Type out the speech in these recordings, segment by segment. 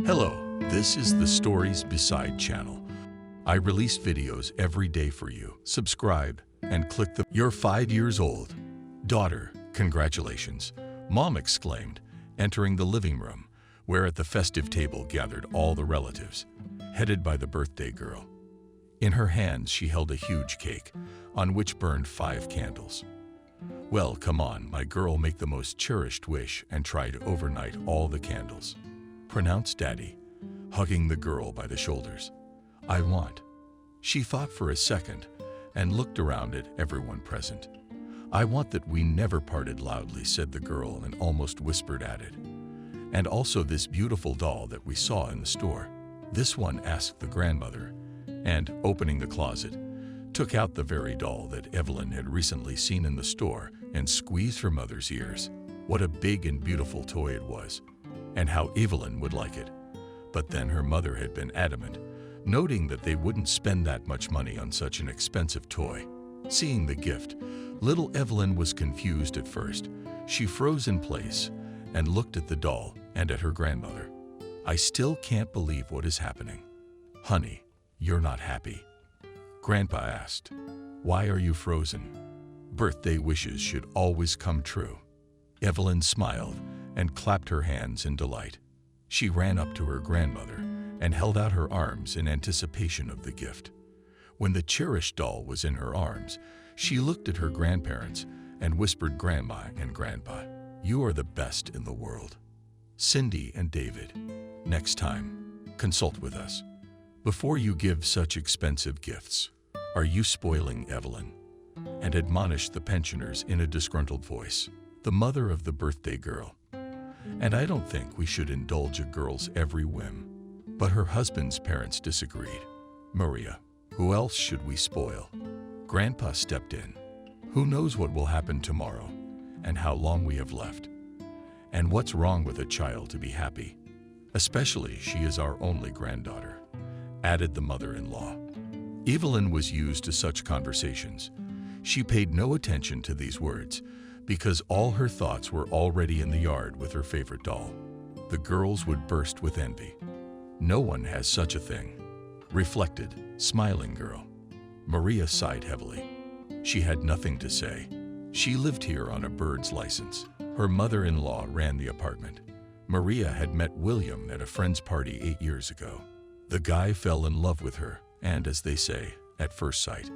Hello, this is the Stories Beside channel. I release videos every day for you. Subscribe and click the... You're 5 years old. Daughter, congratulations, Mom exclaimed, entering the living room, where at the festive table gathered all the relatives, headed by the birthday girl. In her hands she held a huge cake, on which burned 5 candles. Well, come on, my girl, make the most cherished wish and try to overnight all the candles, pronounced Daddy, hugging the girl by the shoulders. I want. She thought for a second and looked around at everyone present. I want that we never parted, loudly said the girl and almost whispered at it. And also this beautiful doll that we saw in the store. This one, asked the grandmother, and, opening the closet, took out the very doll that Evelyn had recently seen in the store and squeezed her mother's ears. What a big and beautiful toy it was, and how Evelyn would like it. But then her mother had been adamant, noting that they wouldn't spend that much money on such an expensive toy. Seeing the gift, little Evelyn was confused at first. She froze in place and looked at the doll and at her grandmother. I still can't believe what is happening. Honey, you're not happy? Grandpa asked. Why are you frozen? Birthday wishes should always come true. Evelyn smiled and clapped her hands in delight. She ran up to her grandmother and held out her arms in anticipation of the gift. When the cherished doll was in her arms, she looked at her grandparents and whispered, Grandma and Grandpa, you are the best in the world. Cindy and David, next time, consult with us before you give such expensive gifts. Are you spoiling Evelyn? And admonished the pensioners in a disgruntled voice, the mother of the birthday girl. And I don't think we should indulge a girl's every whim. But her husband's parents disagreed. Maria, who else should we spoil? Grandpa stepped in. Who knows what will happen tomorrow and how long we have left? And what's wrong with a child to be happy? Especially she is our only granddaughter, added the mother-in-law. Evelyn was used to such conversations. She paid no attention to these words because all her thoughts were already in the yard with her favorite doll. The girls would burst with envy. No one has such a thing, reflected, smiling girl. Maria sighed heavily. She had nothing to say. She lived here on a bird's license. Her mother-in-law ran the apartment. Maria had met William at a friend's party 8 years ago. The guy fell in love with her, and as they say, at first sight.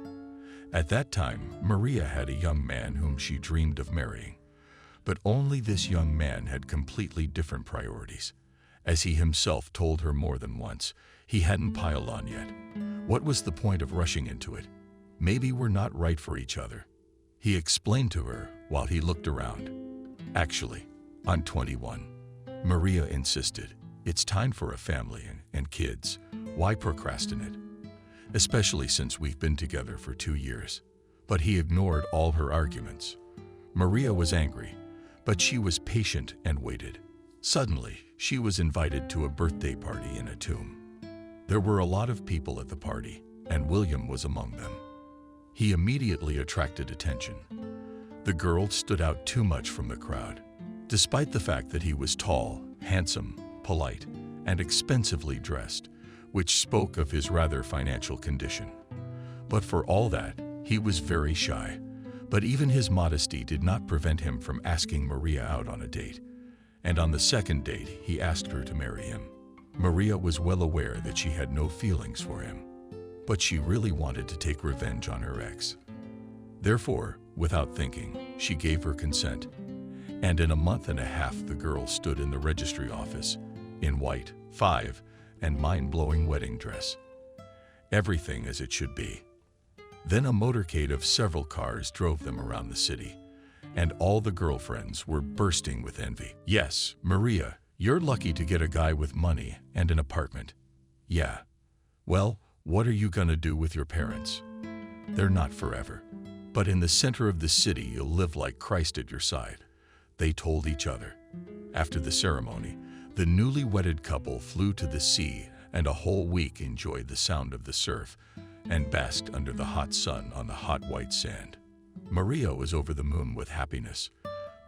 At that time, Maria had a young man whom she dreamed of marrying. But only this young man had completely different priorities. As he himself told her more than once, he hadn't piled on yet. What was the point of rushing into it? Maybe we're not right for each other, he explained to her while he looked around. Actually, I'm 21. Maria insisted. It's time for a family and kids. Why procrastinate? Especially since we've been together for 2 years. But he ignored all her arguments. Maria was angry, but she was patient and waited. Suddenly, she was invited to a birthday party in a tomb. There were a lot of people at the party, and William was among them. He immediately attracted attention. The girl stood out too much from the crowd, despite the fact that he was tall, handsome, polite, and expensively dressed, which spoke of his rather financial condition. But for all that, he was very shy. But even his modesty did not prevent him from asking Maria out on a date. And on the second date, he asked her to marry him. Maria was well aware that she had no feelings for him, but she really wanted to take revenge on her ex. Therefore, without thinking, she gave her consent. And in a month and a half, the girl stood in the registry office, in white, and mind-blowing wedding dress. Everything as it should be. Then a motorcade of several cars drove them around the city, and all the girlfriends were bursting with envy. Yes, Maria, you're lucky to get a guy with money and an apartment. Yeah. Well, what are you gonna do with your parents? They're not forever. But in the center of the city, you'll live like Christ at your side, they told each other. After the ceremony, the newly wedded couple flew to the sea and a whole week enjoyed the sound of the surf and basked under the hot sun on the hot white sand. Maria was over the moon with happiness,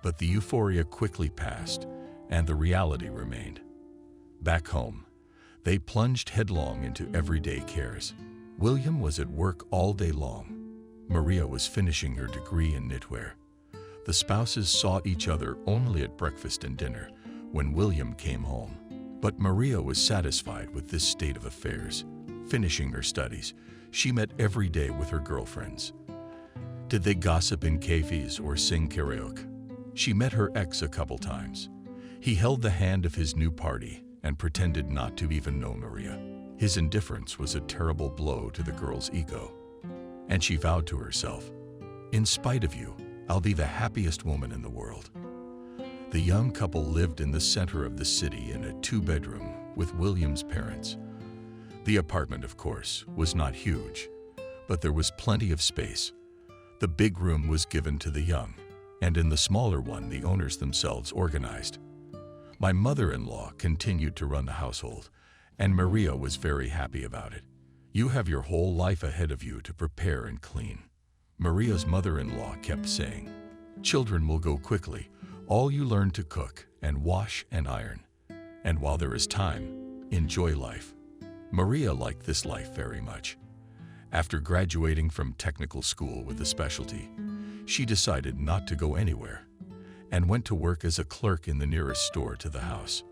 but the euphoria quickly passed and the reality remained. Back home, they plunged headlong into everyday cares. William was at work all day long. Maria was finishing her degree in knitwear. The spouses saw each other only at breakfast and dinner when William came home. But Maria was satisfied with this state of affairs. Finishing her studies, she met every day with her girlfriends. Did they gossip in cafes or sing karaoke? She met her ex a couple times. He held the hand of his new party and pretended not to even know Maria. His indifference was a terrible blow to the girl's ego. And she vowed to herself, "In spite of you, I'll be the happiest woman in the world." The young couple lived in the center of the city in a 2-bedroom with William's parents. The apartment, of course, was not huge, but there was plenty of space. The big room was given to the young, and in the smaller one, the owners themselves organized. My mother-in-law continued to run the household, and Maria was very happy about it. "You have your whole life ahead of you to prepare and clean," Maria's mother-in-law kept saying. "Children will go quickly. All you learn to cook and wash and iron. And while there is time, enjoy life." Maria liked this life very much. After graduating from technical school with a specialty, she decided not to go anywhere and went to work as a clerk in the nearest store to the house.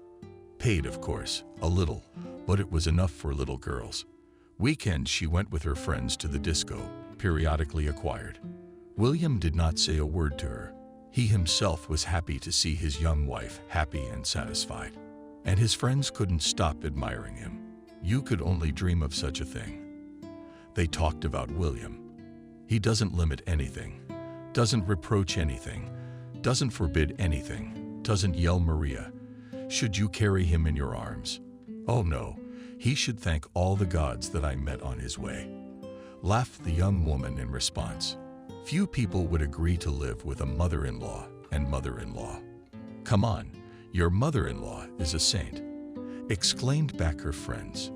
Paid, of course, a little, but it was enough for little girls. Weekends she went with her friends to the disco, periodically acquired. William did not say a word to her. He himself was happy to see his young wife happy and satisfied, and his friends couldn't stop admiring him. You could only dream of such a thing. They talked about William. He doesn't limit anything, doesn't reproach anything, doesn't forbid anything, doesn't yell Maria. Should you carry him in your arms? Oh no, he should thank all the gods that I met on his way. Laughed the young woman in response. Few people would agree to live with a mother-in-law and mother-in-law. "Come on, your mother-in-law is a saint," exclaimed back her friends.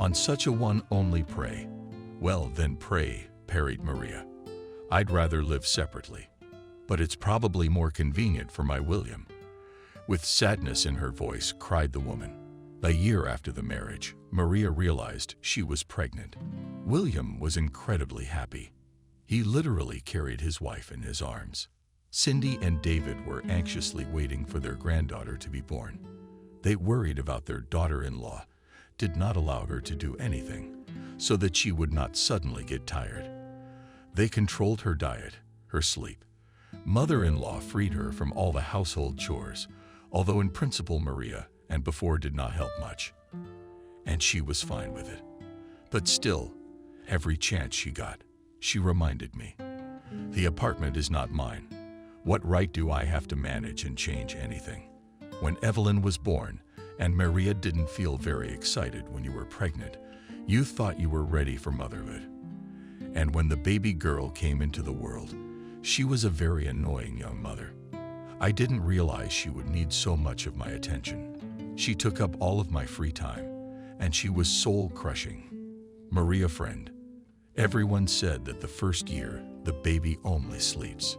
"On such a one only pray." "Well, then pray," parried Maria. "I'd rather live separately, but it's probably more convenient for my William." With sadness in her voice, cried the woman. A year after the marriage, Maria realized she was pregnant. William was incredibly happy. He literally carried his wife in his arms. Cindy and David were anxiously waiting for their granddaughter to be born. They worried about their daughter-in-law, did not allow her to do anything, so that she would not suddenly get tired. They controlled her diet, her sleep. Mother-in-law freed her from all the household chores, although in principle Maria and before did not help much. And she was fine with it. But still, every chance she got, she reminded me, "The apartment is not mine. What right do I have to manage and change anything?" When Evelyn was born, and Maria didn't feel very excited when you were pregnant, you thought you were ready for motherhood. And when the baby girl came into the world, she was a very annoying young mother. I didn't realize she would need so much of my attention. She took up all of my free time, and she was soul-crushing. Maria friend. Everyone said that the first year, the baby only sleeps.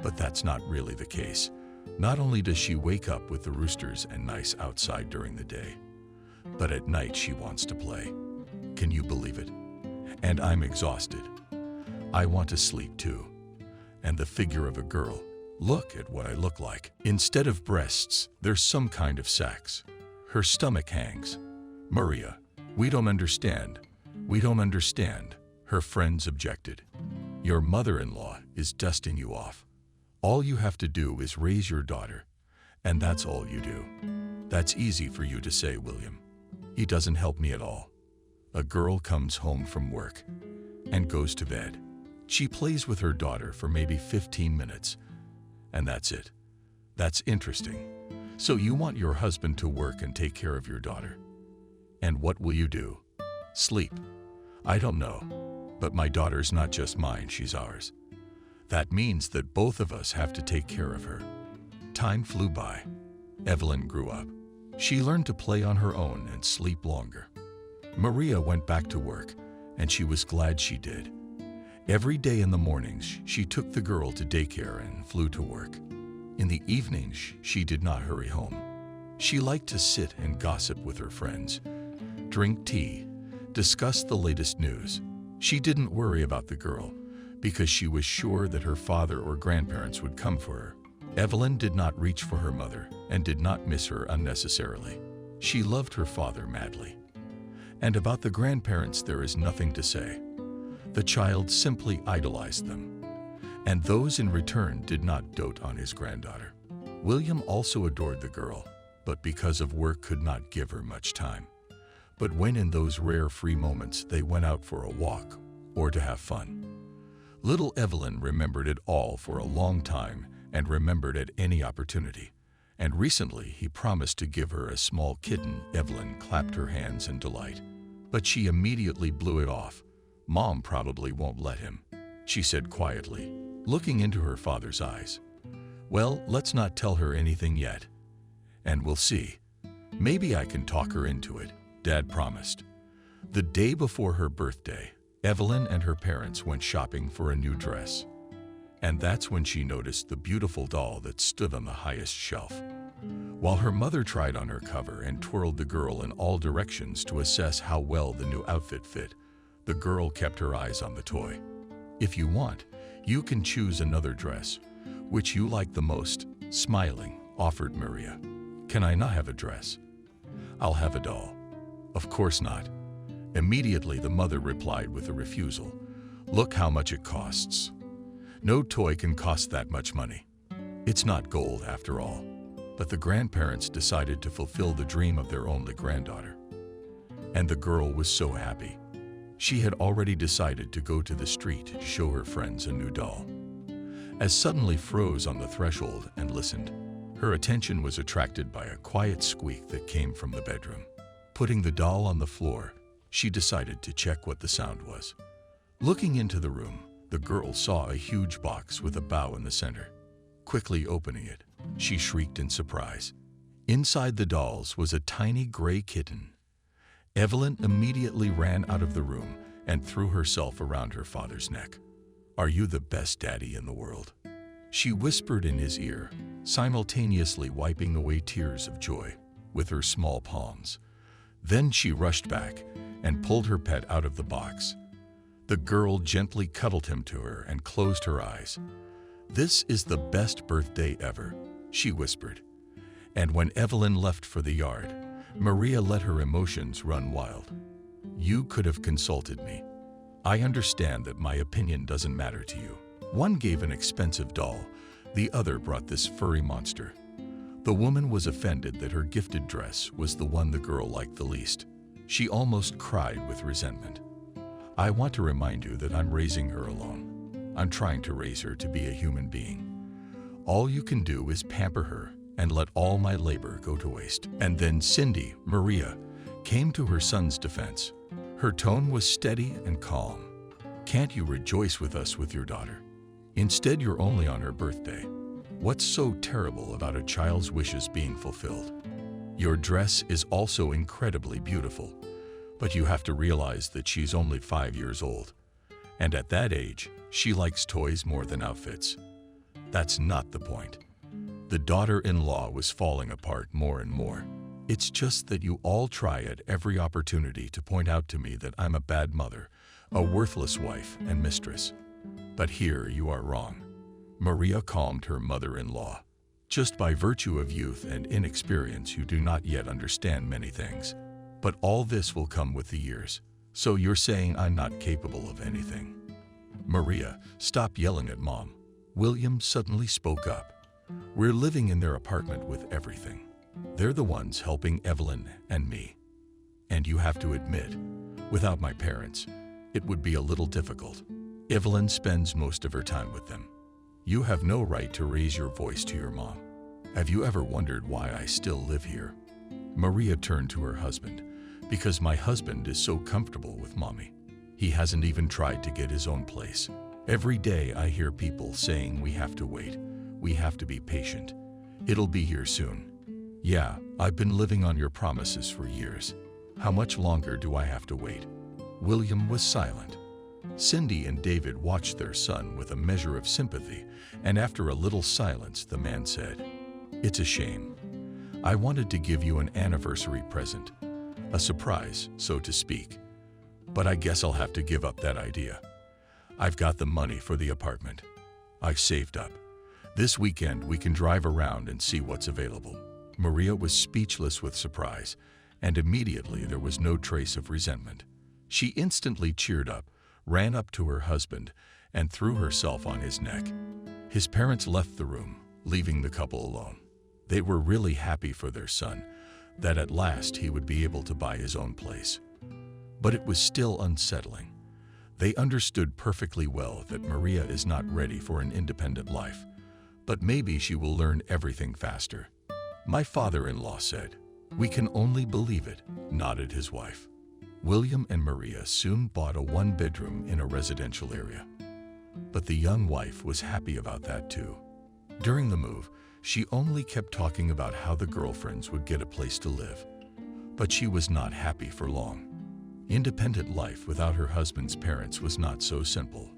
But that's not really the case. Not only does she wake up with the roosters and nice outside during the day, but at night she wants to play. Can you believe it? And I'm exhausted. I want to sleep too. And the figure of a girl. Look at what I look like. Instead of breasts, there's some kind of sacs. Her stomach hangs. Maria, we don't understand. We don't understand. Her friends objected. Your mother-in-law is dusting you off. All you have to do is raise your daughter, and that's all you do. That's easy for you to say, William. He doesn't help me at all. A girl comes home from work and goes to bed. She plays with her daughter for maybe 15 minutes, and that's it. That's interesting. So you want your husband to work and take care of your daughter. And what will you do? Sleep. I don't know, but my daughter's not just mine, she's ours. That means that both of us have to take care of her. Time flew by. Evelyn grew up. She learned to play on her own and sleep longer. Maria went back to work, and she was glad she did. Every day in the mornings, she took the girl to daycare and flew to work. In the evenings, she did not hurry home. She liked to sit and gossip with her friends, drink tea, discuss the latest news. She didn't worry about the girl because she was sure that her father or grandparents would come for her. Evelyn did not reach for her mother and did not miss her unnecessarily. She loved her father madly. And about the grandparents there is nothing to say. The child simply idolized them, and those in return did not dote on his granddaughter. William also adored the girl, but because of work could not give her much time. But when in those rare free moments they went out for a walk or to have fun. Little Evelyn remembered it all for a long time and remembered at any opportunity. And recently he promised to give her a small kitten. Evelyn clapped her hands in delight, but she immediately blew it off. "Mom probably won't let him," she said quietly, looking into her father's eyes. "Well, let's not tell her anything yet, and we'll see. Maybe I can talk her into it," Dad promised. The day before her birthday, Evelyn and her parents went shopping for a new dress. And that's when she noticed the beautiful doll that stood on the highest shelf. While her mother tried on her cover and twirled the girl in all directions to assess how well the new outfit fit, the girl kept her eyes on the toy. "If you want, you can choose another dress. Which you like the most?" Smiling, offered Maria. "Can I not have a dress? I'll have a doll." "Of course not." Immediately the mother replied with a refusal. "Look how much it costs. No toy can cost that much money. It's not gold after all." But the grandparents decided to fulfill the dream of their only granddaughter. And the girl was so happy. She had already decided to go to the street to show her friends a new doll. As suddenly froze on the threshold and listened. Her attention was attracted by a quiet squeak that came from the bedroom. Putting the doll on the floor, she decided to check what the sound was. Looking into the room, the girl saw a huge box with a bow in the center. Quickly opening it, she shrieked in surprise. Inside the dolls was a tiny gray kitten. Evelyn immediately ran out of the room and threw herself around her father's neck. "Are you the best daddy in the world?" she whispered in his ear, simultaneously wiping away tears of joy with her small palms. Then she rushed back and pulled her pet out of the box. The girl gently cuddled him to her and closed her eyes. "This is the best birthday ever," she whispered. And when Evelyn left for the yard, Maria let her emotions run wild. "You could have consulted me. I understand that my opinion doesn't matter to you." One gave an expensive doll, the other brought this furry monster. The woman was offended that her gifted dress was the one the girl liked the least. She almost cried with resentment. "I want to remind you that I'm raising her alone. I'm trying to raise her to be a human being. All you can do is pamper her and let all my labor go to waste." And then Cindy, Maria, came to her son's defense. Her tone was steady and calm. "Can't you rejoice with us with your daughter? Instead, you're only on her birthday. What's so terrible about a child's wishes being fulfilled? Your dress is also incredibly beautiful, but you have to realize that she's only 5 years old. And at that age, she likes toys more than outfits. That's not the point." The daughter-in-law was falling apart more and more. "It's just that you all try at every opportunity to point out to me that I'm a bad mother, a worthless wife and mistress. But here you are wrong." Maria calmed her mother-in-law. "Just by virtue of youth and inexperience, you do not yet understand many things. But all this will come with the years. So you're saying I'm not capable of anything?" "Maria, stop yelling at Mom." William suddenly spoke up. "We're living in their apartment with everything. They're the ones helping Evelyn and me. And you have to admit, without my parents, it would be a little difficult. Evelyn spends most of her time with them. You have no right to raise your voice to your mom. Have you ever wondered why I still live here?" Maria turned to her husband. "Because my husband is so comfortable with Mommy. He hasn't even tried to get his own place. Every day I hear people saying we have to wait, we have to be patient. It'll be here soon. Yeah, I've been living on your promises for years. How much longer do I have to wait?" William was silent. Cindy and David watched their son with a measure of sympathy, and after a little silence, the man said, "It's a shame. I wanted to give you an anniversary present, a surprise, so to speak. But I guess I'll have to give up that idea. I've got the money for the apartment. I've saved up. This weekend we can drive around and see what's available." Maria was speechless with surprise, and immediately there was no trace of resentment. She instantly cheered up, ran up to her husband, and threw herself on his neck. His parents left the room, leaving the couple alone. They were really happy for their son, that at last he would be able to buy his own place. But it was still unsettling. They understood perfectly well that Maria is not ready for an independent life, but maybe she will learn everything faster. "My father-in-law said, 'We can only believe it,'" nodded his wife. William and Maria soon bought a one-bedroom in a residential area. But the young wife was happy about that too. During the move, she only kept talking about how the girlfriends would get a place to live. But she was not happy for long. Independent life without her husband's parents was not so simple.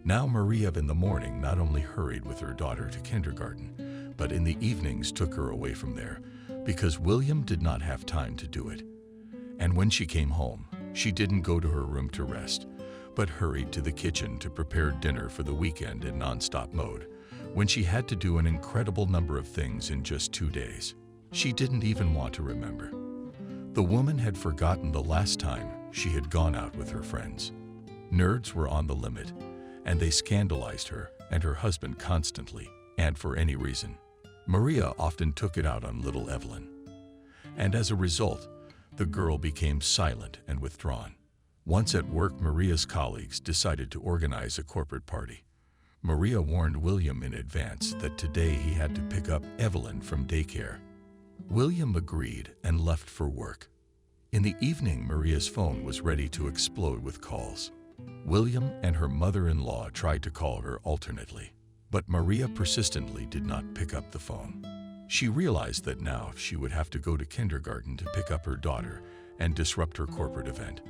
Now Maria in the morning not only hurried with her daughter to kindergarten, but in the evenings took her away from there, because William did not have time to do it. And when she came home, she didn't go to her room to rest, but hurried to the kitchen to prepare dinner for the weekend in non-stop mode, when she had to do an incredible number of things in just 2 days. She didn't even want to remember. The woman had forgotten the last time she had gone out with her friends. Nerds were on the limit, and they scandalized her and her husband constantly, and for any reason. Maria often took it out on little Evelyn. And as a result, the girl became silent and withdrawn. Once at work, Maria's colleagues decided to organize a corporate party. Maria warned William in advance that today he had to pick up Evelyn from daycare. William agreed and left for work. In the evening, Maria's phone was ready to explode with calls. William and her mother-in-law tried to call her alternately, but Maria persistently did not pick up the phone. She realized that now she would have to go to kindergarten to pick up her daughter and disrupt her corporate event.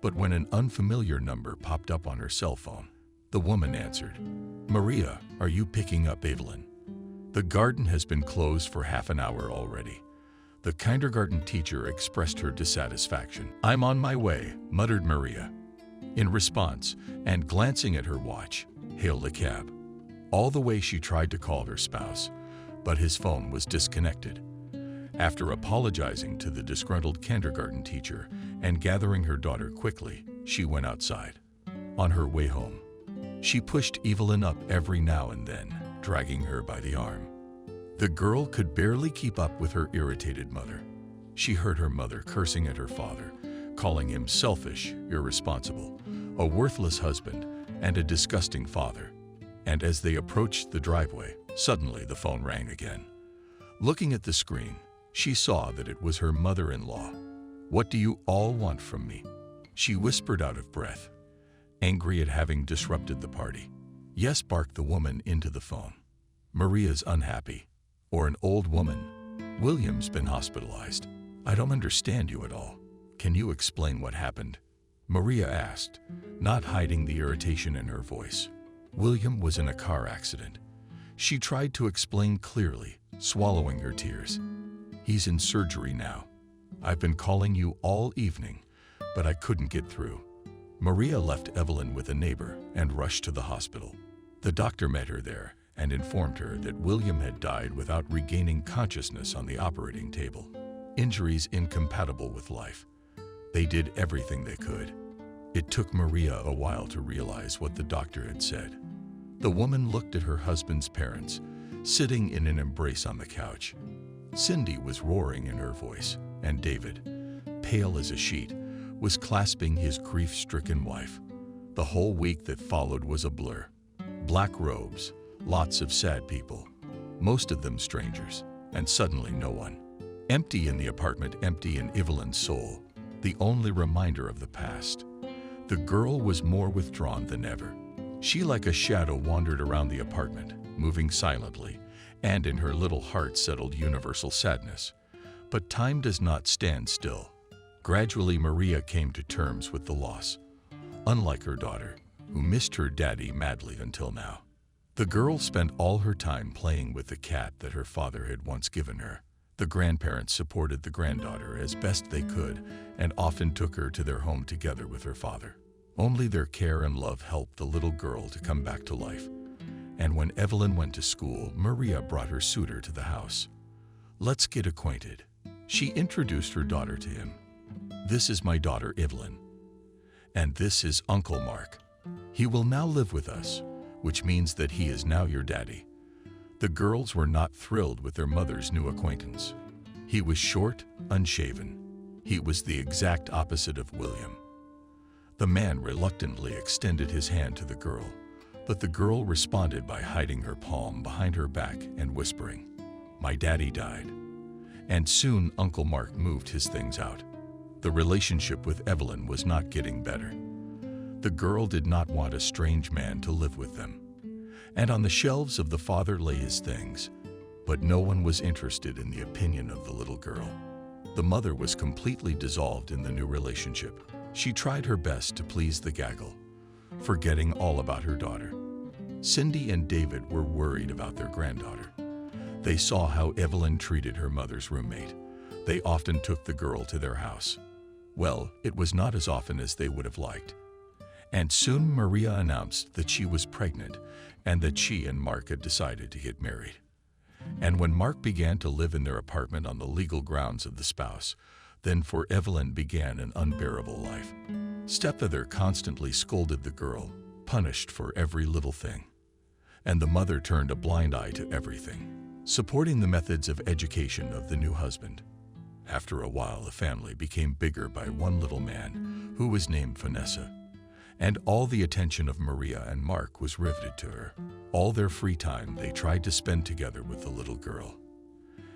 But when an unfamiliar number popped up on her cell phone, the woman answered. "Maria, are you picking up Evelyn? The garden has been closed for half an hour already." The kindergarten teacher expressed her dissatisfaction. "I'm on my way," muttered Maria. In response, and glancing at her watch, hailed a cab. All the way she tried to call her spouse, but his phone was disconnected. After apologizing to the disgruntled kindergarten teacher and gathering her daughter quickly, she went outside. On her way home, she pushed Evelyn up every now and then, dragging her by the arm. The girl could barely keep up with her irritated mother. She heard her mother cursing at her father, calling him selfish, irresponsible, a worthless husband, and a disgusting father. And as they approached the driveway, suddenly the phone rang again. Looking at the screen, she saw that it was her mother-in-law. "What do you all want from me?" she whispered out of breath, angry at having disrupted the party. "Yes," barked the woman into the phone. "Maria's unhappy. Or an old woman. William's been hospitalized. I don't understand you at all. Can you explain what happened?" Maria asked, not hiding the irritation in her voice. "William was in a car accident." She tried to explain clearly, swallowing her tears. "He's in surgery now. I've been calling you all evening, but I couldn't get through." Maria left Evelyn with a neighbor and rushed to the hospital. The doctor met her there and informed her that William had died without regaining consciousness on the operating table. Injuries incompatible with life. They did everything they could. It took Maria a while to realize what the doctor had said. The woman looked at her husband's parents, sitting in an embrace on the couch. Cindy was roaring in her voice, and David, pale as a sheet, was clasping his grief-stricken wife. The whole week that followed was a blur. Black robes, lots of sad people, most of them strangers, and suddenly no one. Empty in the apartment, empty in Evelyn's soul, the only reminder of the past. The girl was more withdrawn than ever. She, like a shadow, wandered around the apartment, moving silently, and in her little heart settled universal sadness. But time does not stand still. Gradually, Maria came to terms with the loss. Unlike her daughter, who missed her daddy madly until now, the girl spent all her time playing with the cat that her father had once given her. The grandparents supported the granddaughter as best they could and often took her to their home together with her father. Only their care and love helped the little girl to come back to life. And when Evelyn went to school, Maria brought her suitor to the house. "Let's get acquainted." She introduced her daughter to him. "This is my daughter Evelyn. And this is Uncle Mark. He will now live with us, which means that he is now your daddy." The girls were not thrilled with their mother's new acquaintance. He was short, unshaven. He was the exact opposite of William. The man reluctantly extended his hand to the girl, but the girl responded by hiding her palm behind her back and whispering, "My daddy died." And soon Uncle Mark moved his things out. The relationship with Evelyn was not getting better. The girl did not want a strange man to live with them. And on the shelves of the father lay his things, but no one was interested in the opinion of the little girl. The mother was completely dissolved in the new relationship. She tried her best to please the gaggle, forgetting all about her daughter. Cindy and David were worried about their granddaughter. They saw how Evelyn treated her mother's roommate. They often took the girl to their house. Well, it was not as often as they would have liked. And soon Maria announced that she was pregnant and that she and Mark had decided to get married. And when Mark began to live in their apartment on the legal grounds of the spouse, then for Evelyn began an unbearable life. Stepfather constantly scolded the girl, punished for every little thing. And the mother turned a blind eye to everything, supporting the methods of education of the new husband. After a while, the family became bigger by one little man who was named Vanessa. And all the attention of Maria and Mark was riveted to her. All their free time they tried to spend together with the little girl.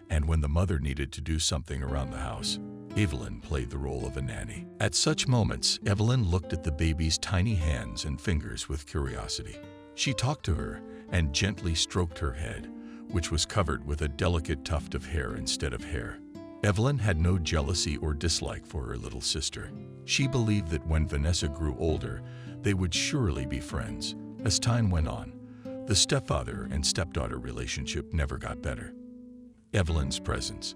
And when the mother needed to do something around the house, Evelyn played the role of a nanny. At such moments, Evelyn looked at the baby's tiny hands and fingers with curiosity. She talked to her and gently stroked her head, which was covered with a delicate tuft of hair instead of hair. Evelyn had no jealousy or dislike for her little sister. She believed that when Vanessa grew older, they would surely be friends. As time went on, the stepfather and stepdaughter relationship never got better. Evelyn's presence.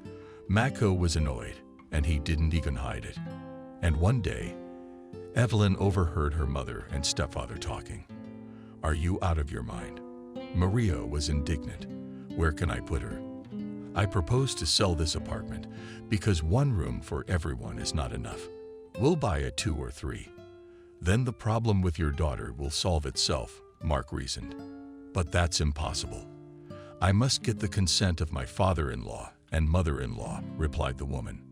Mako was annoyed, and he didn't even hide it. And one day, Evelyn overheard her mother and stepfather talking. "Are you out of your mind?" Maria was indignant. "Where can I put her? I propose to sell this apartment because one room for everyone is not enough. We'll buy a 2 or 3. Then the problem with your daughter will solve itself," Mark reasoned. "But that's impossible. I must get the consent of my father-in-law and mother-in-law," replied the woman.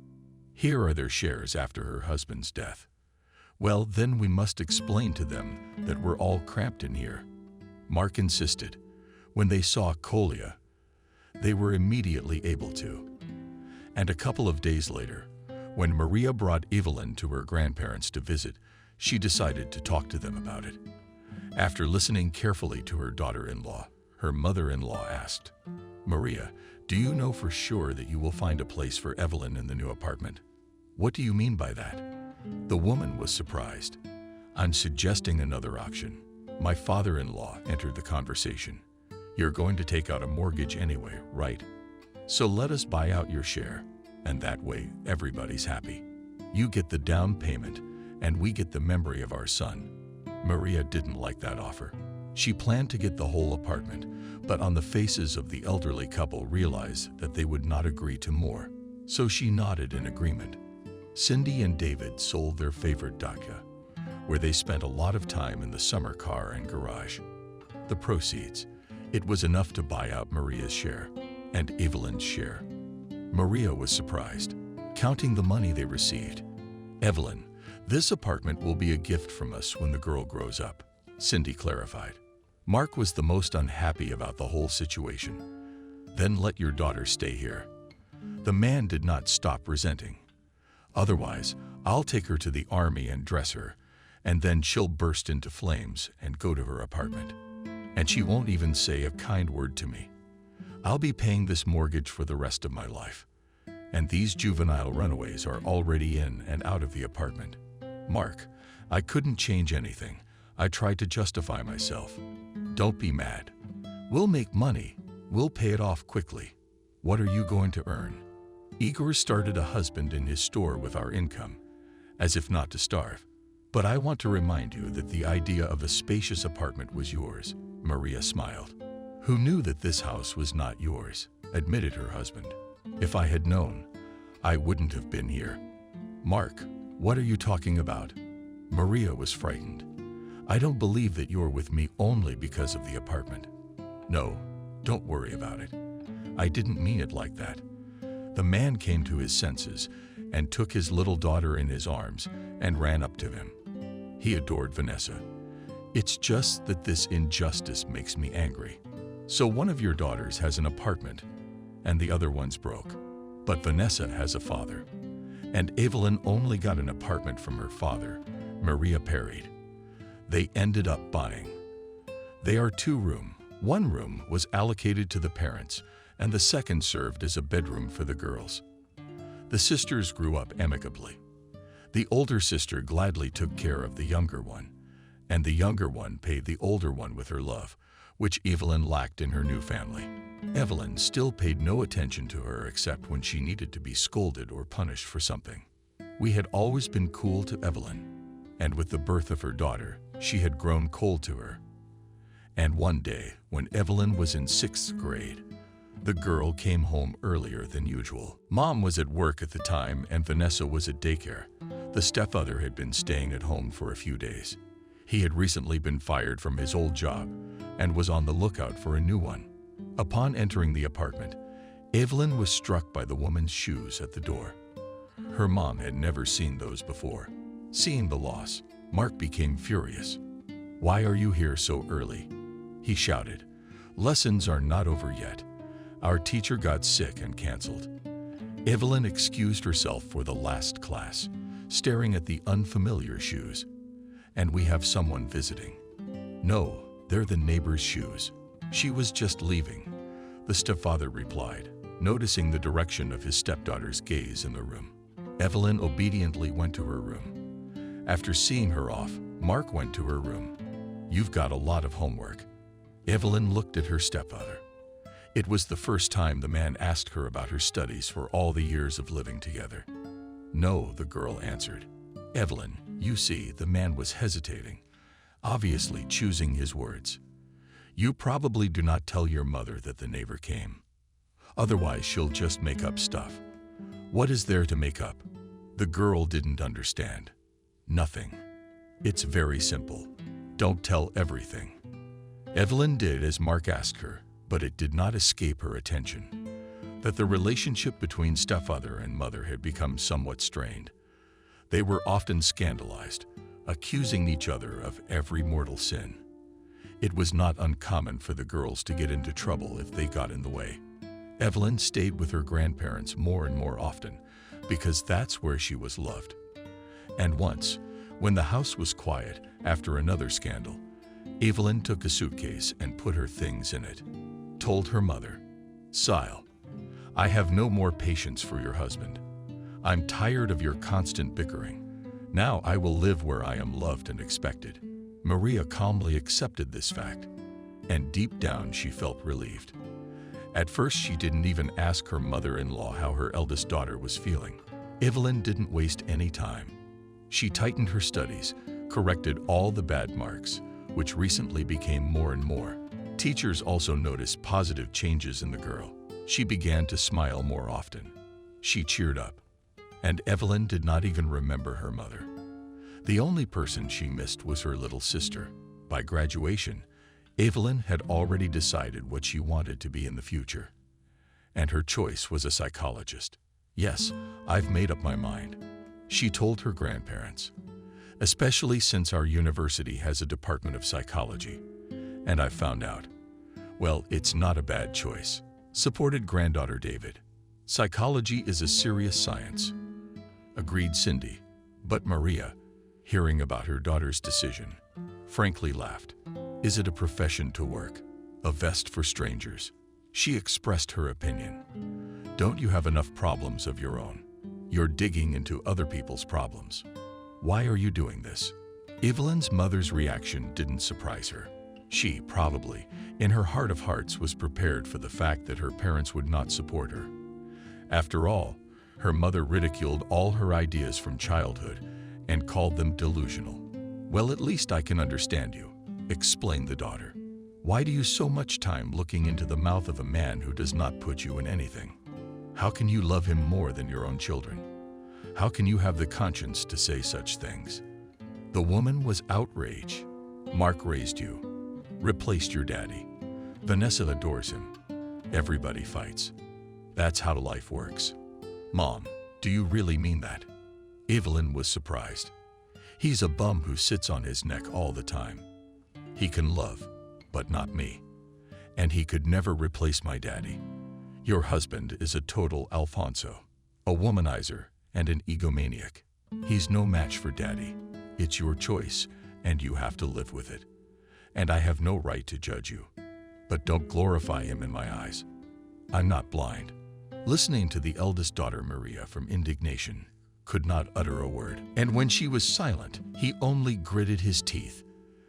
"Here are their shares after her husband's death." "Well, then we must explain to them that we're all cramped in here," Mark insisted. When they saw Colia, they were immediately able to. And a couple of days later, when Maria brought Evelyn to her grandparents to visit, she decided to talk to them about it. After listening carefully to her daughter-in-law, her mother-in-law asked, "Maria, do you know for sure that you will find a place for Evelyn in the new apartment?" "What do you mean by that?" The woman was surprised. "I'm suggesting another option." My father-in-law entered the conversation. "You're going to take out a mortgage anyway, right? So let us buy out your share, and that way everybody's happy. You get the down payment, and we get the memory of our son." Maria didn't like that offer. She planned to get the whole apartment, but on the faces of the elderly couple realized that they would not agree to more. So she nodded in agreement. Cindy and David sold their favorite Dacia, where they spent a lot of time in the summer car and garage. The proceeds, it was enough to buy out Maria's share and Evelyn's share. Maria was surprised, counting the money they received. "Evelyn, this apartment will be a gift from us when the girl grows up," Cindy clarified. Mark was the most unhappy about the whole situation. "Then let your daughter stay here." The man did not stop resenting. "Otherwise, I'll take her to the army and dress her, and then she'll burst into flames and go to her apartment. And she won't even say a kind word to me. I'll be paying this mortgage for the rest of my life. And these juvenile runaways are already in and out of the apartment." "Mark, I couldn't change anything. I tried to justify myself." "Don't be mad. We'll make money. We'll pay it off quickly. What are you going to earn?" Igor started a husband in his store with our income, as if not to starve. But I want to remind you that the idea of a spacious apartment was yours. Maria smiled. Who knew that this house was not yours? Admitted her husband. If I had known, I wouldn't have been here. Mark, what are you talking about? Maria was frightened. I don't believe that you're with me only because of the apartment. No, don't worry about it. I didn't mean it like that. The man came to his senses and took his little daughter in his arms and ran up to him. He adored Vanessa. It's just that this injustice makes me angry. So one of your daughters has an apartment and the other one's broke. But Vanessa has a father. And Evelyn only got an apartment from her father, Maria parried. They ended up buying. They are two-room. One room was allocated to the parents, and the second served as a bedroom for the girls. The sisters grew up amicably. The older sister gladly took care of the younger one, and the younger one paid the older one with her love, which Evelyn lacked in her new family. Evelyn still paid no attention to her except when she needed to be scolded or punished for something. We had always been cool to Evelyn, and with the birth of her daughter, she had grown cold to her. And one day, when Evelyn was in 6th grade, the girl came home earlier than usual. Mom was at work at the time and Vanessa was at daycare. The stepfather had been staying at home for a few days. He had recently been fired from his old job and was on the lookout for a new one. Upon entering the apartment, Evelyn was struck by the woman's shoes at the door. Her mom had never seen those before. Seeing the loss, Mark became furious. "Why are you here so early?" he shouted. "Lessons are not over yet. Our teacher got sick and canceled." Evelyn excused herself for the last class, staring at the unfamiliar shoes. "And we have someone visiting." "No, they're the neighbor's shoes. She was just leaving," the stepfather replied, noticing the direction of his stepdaughter's gaze in the room. Evelyn obediently went to her room. After seeing her off, Mark went to her room. "You've got a lot of homework." Evelyn looked at her stepfather. It was the first time the man asked her about her studies for all the years of living together. "No," the girl answered. "Evelyn, you see," the man was hesitating, obviously choosing his words. "You probably do not tell your mother that the neighbor came. Otherwise, she'll just make up stuff." "What is there to make up?" The girl didn't understand. "Nothing. It's very simple. Don't tell everything." Evelyn did as Mark asked her, but it did not escape her attention that the relationship between stepfather and mother had become somewhat strained. They were often scandalized, accusing each other of every mortal sin. It was not uncommon for the girls to get into trouble if they got in the way. Evelyn stayed with her grandparents more and more often because that's where she was loved. And once, when the house was quiet after another scandal, Evelyn took a suitcase and put her things in it, told her mother, "Sile, I have no more patience for your husband. I'm tired of your constant bickering. Now I will live where I am loved and expected." Maria calmly accepted this fact, and deep down she felt relieved. At first she didn't even ask her mother-in-law how her eldest daughter was feeling. Evelyn didn't waste any time. She tightened her studies, corrected all the bad marks, which recently became more and more. Teachers also noticed positive changes in the girl. She began to smile more often. She cheered up. And Evelyn did not even remember her mother. The only person she missed was her little sister. By graduation, Evelyn had already decided what she wanted to be in the future. And her choice was a psychologist. "Yes, I've made up my mind," she told her grandparents. "Especially since our university has a department of psychology. And I found out, well, it's not a bad choice," supported granddaughter David. "Psychology is a serious science," agreed Cindy. But Maria, hearing about her daughter's decision, frankly laughed. "Is it a profession to work? A vest for strangers?" She expressed her opinion. "Don't you have enough problems of your own? You're digging into other people's problems. Why are you doing this?" Evelyn's mother's reaction didn't surprise her. She probably, in her heart of hearts, was prepared for the fact that her parents would not support her. After all, Her mother ridiculed all her ideas from childhood and called them delusional. "Well, at least I can understand you," explained the daughter. "Why do you so much time looking into the mouth of a man who does not put you in anything? How can you love him more than your own children? How can you have the conscience to say such things?" The woman was outraged. "Mark raised you, replaced your daddy. Vanessa adores him. Everybody fights. That's how life works." "Mom, do you really mean that?" Evelyn was surprised. "He's a bum who sits on his neck all the time. He can love, but not me. And he could never replace my daddy. Your husband is a total Alfonso, a womanizer, and an egomaniac. He's no match for daddy. It's your choice, and you have to live with it. And I have no right to judge you. But don't glorify him in my eyes. I'm not blind." Listening to the eldest daughter, Maria, from indignation, could not utter a word. And when she was silent, he only gritted his teeth.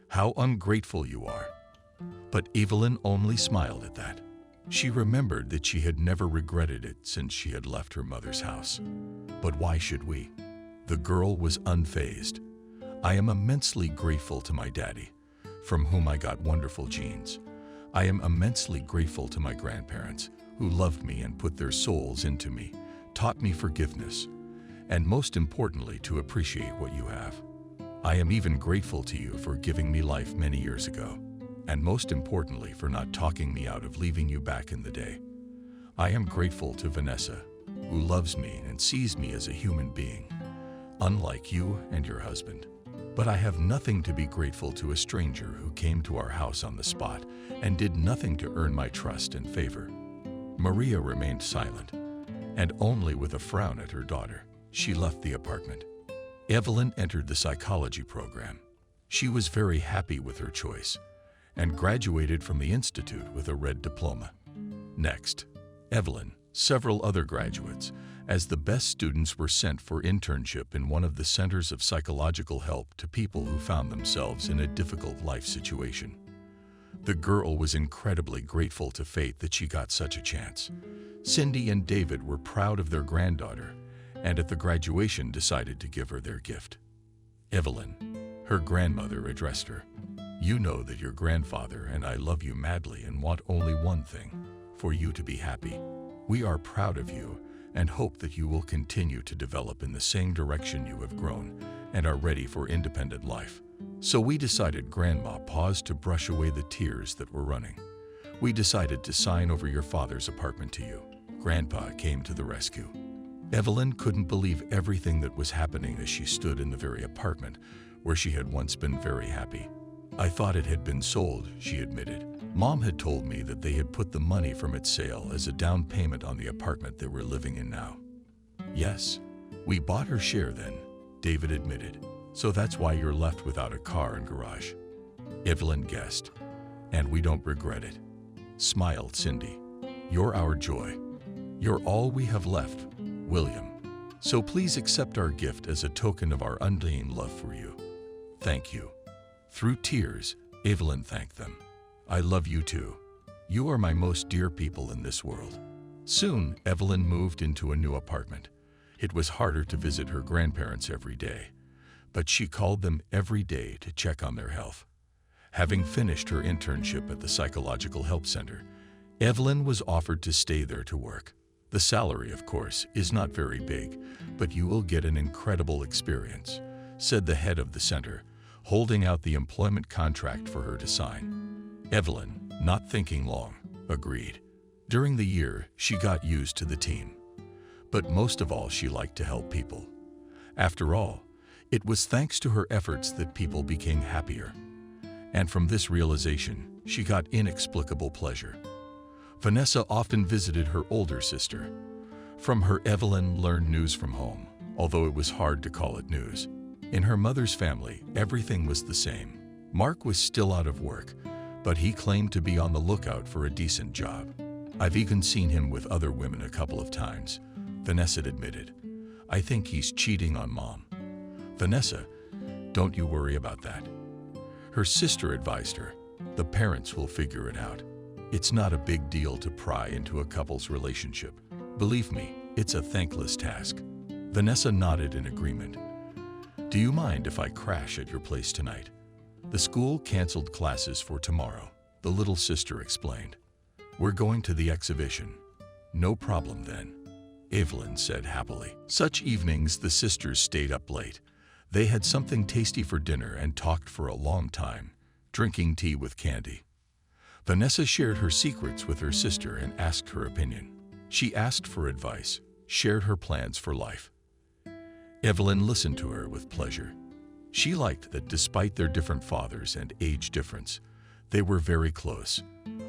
"How ungrateful you are." But Evelyn only smiled at that. She remembered that she had never regretted it since she had left her mother's house. But why should we? The girl was unfazed. "I am immensely grateful to my daddy, from whom I got wonderful genes. I am immensely grateful to my grandparents, who loved me and put their souls into me, taught me forgiveness, and most importantly, to appreciate what you have. I am even grateful to you for giving me life many years ago, and most importantly, for not talking me out of leaving you back in the day. I am grateful to Vanessa, who loves me and sees me as a human being, unlike you and your husband. But I have nothing to be grateful to a stranger who came to our house on the spot and did nothing to earn my trust and favor." Maria remained silent, and only with a frown at her daughter, she left the apartment. Evelyn entered the psychology program. She was very happy with her choice and graduated from the institute with a red diploma. Next, Evelyn, several other graduates, as the best students, were sent for internship in one of the centers of psychological help to people who found themselves in a difficult life situation. The girl was incredibly grateful to fate that she got such a chance. Cindy and David were proud of their granddaughter, and at the graduation decided to give her their gift. "Evelyn," her grandmother addressed her, "you know that your grandfather and I love you madly and want only one thing, for you to be happy. We are proud of you and hope that you will continue to develop in the same direction you have grown and are ready for independent life." So we decided. Grandma paused to brush away the tears that were running. "We decided to sign over your father's apartment to you." Grandpa came to the rescue. Evelyn couldn't believe everything that was happening as she stood in the very apartment where she had once been very happy. "I thought it had been sold," she admitted. "Mom had told me that they had put the money from its sale as a down payment on the apartment that we're living in now." "Yes, we bought her share then," David admitted. "So that's why you're left without a car and garage." Evelyn guessed. "And we don't regret it," smiled Cindy. "You're our joy. You're all we have left, William. So please accept our gift as a token of our undying love for you." "Thank you." Through tears, Evelyn thanked them. "I love you too. You are my most dear people in this world." Soon, Evelyn moved into a new apartment. It was harder to visit her grandparents every day, but she called them every day to check on their health. Having finished her internship at the Psychological Help Center, Evelyn was offered to stay there to work. The salary, of course, is not very big, but you will get an incredible experience, said the head of the center, holding out the employment contract for her to sign. Evelyn, not thinking long, agreed. During the year, she got used to the team. But most of all, she liked to help people. After all, it was thanks to her efforts that people became happier. And from this realization, she got inexplicable pleasure. Vanessa often visited her older sister. From her, Evelyn learned news from home, although it was hard to call it news. In her mother's family, everything was the same. Mark was still out of work, but he claimed to be on the lookout for a decent job. "I've even seen him with other women a couple of times," Vanessa admitted. "I think he's cheating on Mom." "Vanessa, don't you worry about that," her sister advised her. "The parents will figure it out. It's not a big deal to pry into a couple's relationship. Believe me, It's a thankless task. Vanessa nodded in agreement. Do you mind if I crash at your place tonight? The school canceled classes for tomorrow, the little sister explained. We're going to the exhibition. No problem then, Evelyn said happily. Such evenings the sisters stayed up late. They had something tasty for dinner and talked for a long time, drinking tea with candy. Vanessa shared her secrets with her sister and asked her opinion. She asked for advice, shared her plans for life. Evelyn listened to her with pleasure. She liked that despite their different fathers and age difference, they were very close.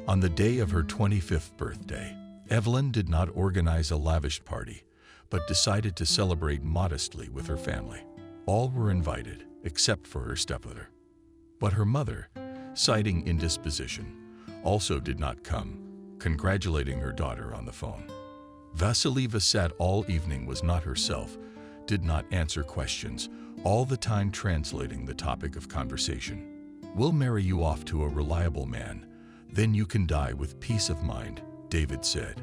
On the day of her 25th birthday, Evelyn did not organize a lavish party, but decided to celebrate modestly with her family. All were invited, except for her stepmother. But her mother, citing indisposition, also did not come, congratulating her daughter on the phone. Vasilieva sat all evening, was not herself, did not answer questions, all the time translating the topic of conversation. We'll marry you off to a reliable man, then you can die with peace of mind, David said.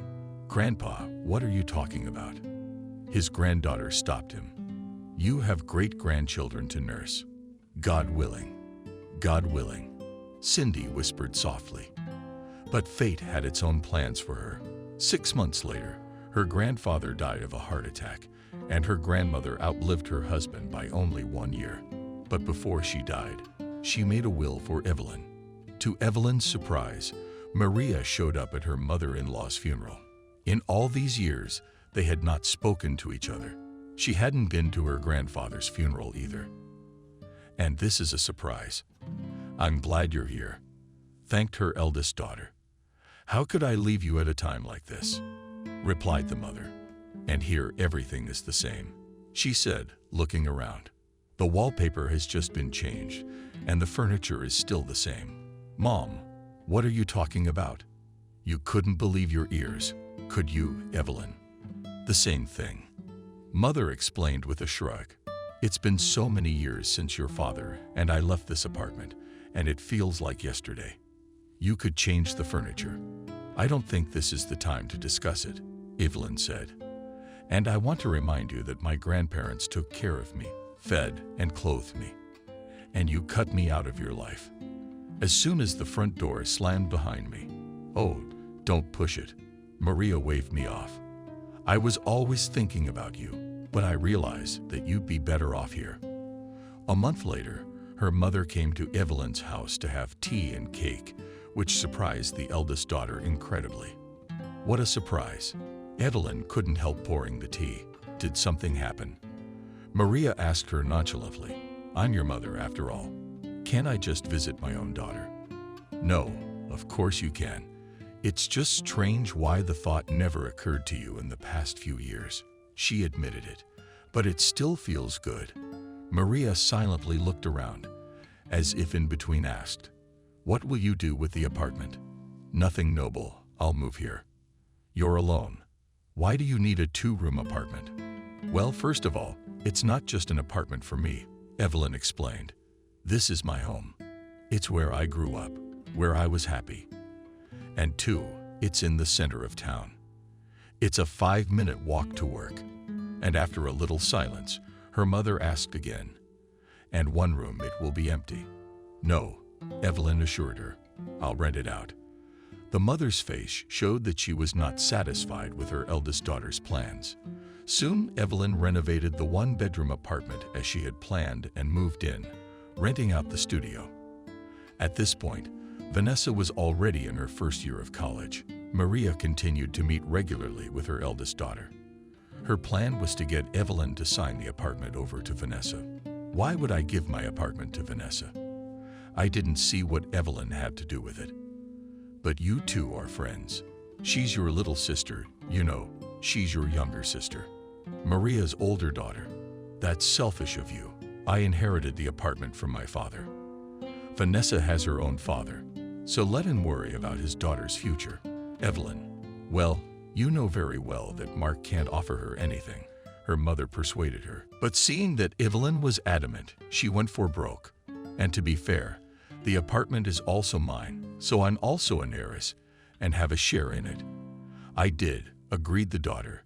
Grandpa, what are you talking about? His granddaughter stopped him. You have great-grandchildren to nurse. God willing. God willing, Cindy whispered softly. But fate had its own plans for her. 6 months later, her grandfather died of a heart attack, and her grandmother outlived her husband by only 1 year. But before she died, she made a will for Evelyn. To Evelyn's surprise, Maria showed up at her mother-in-law's funeral. In all these years, they had not spoken to each other. She hadn't been to her grandfather's funeral either. And this is a surprise. I'm glad you're here, thanked her eldest daughter. How could I leave you at a time like this? Replied the mother. And here everything is the same, she said, looking around. The wallpaper has just been changed, and the furniture is still the same. Mom, what are you talking about? You couldn't believe your ears, could you, Evelyn? The same thing. Mother explained with a shrug. It's been so many years since your father and I left this apartment, and it feels like yesterday. You could change the furniture. I don't think this is the time to discuss it, Evelyn said. And I want to remind you that my grandparents took care of me, fed and clothed me. And you cut me out of your life. As soon as the front door slammed behind me, oh, don't push it, Maria waved me off. I was always thinking about you, but I realized that you'd be better off here. A month later, her mother came to Evelyn's house to have tea and cake, which surprised the eldest daughter incredibly. What a surprise. Evelyn couldn't help pouring the tea. Did something happen? Maria asked her nonchalantly. I'm your mother, after all. Can't I just visit my own daughter? No, of course you can. It's just strange why the thought never occurred to you in the past few years. She admitted it, but it still feels good. Maria silently looked around, as if in between asked, What will you do with the apartment? Nothing, noble. I'll move here. You're alone. Why do you need a 2-room apartment? Well, first of all, it's not just an apartment for me, Evelyn explained. This is my home. It's where I grew up, where I was happy. And 2, it's in the center of town. It's a 5-minute walk to work. And after a little silence, her mother asked again, And 1 room, it will be empty. No, Evelyn assured her. I'll rent it out. The mother's face showed that she was not satisfied with her eldest daughter's plans. Soon, Evelyn renovated the 1-bedroom apartment as she had planned and moved in, renting out the studio. At this point, Vanessa was already in her first year of college. Maria continued to meet regularly with her eldest daughter. Her plan was to get Evelyn to sign the apartment over to Vanessa. Why would I give my apartment to Vanessa? I didn't see what Evelyn had to do with it. But you two are friends. She's your little sister, you know, she's your younger sister. Maria's older daughter. That's selfish of you. I inherited the apartment from my father. Vanessa has her own father, so let him worry about his daughter's future. Evelyn, well, you know very well that Mark can't offer her anything, her mother persuaded her. But seeing that Evelyn was adamant, she went for broke. And to be fair, the apartment is also mine, so I'm also an heiress and have a share in it. I did, agreed the daughter.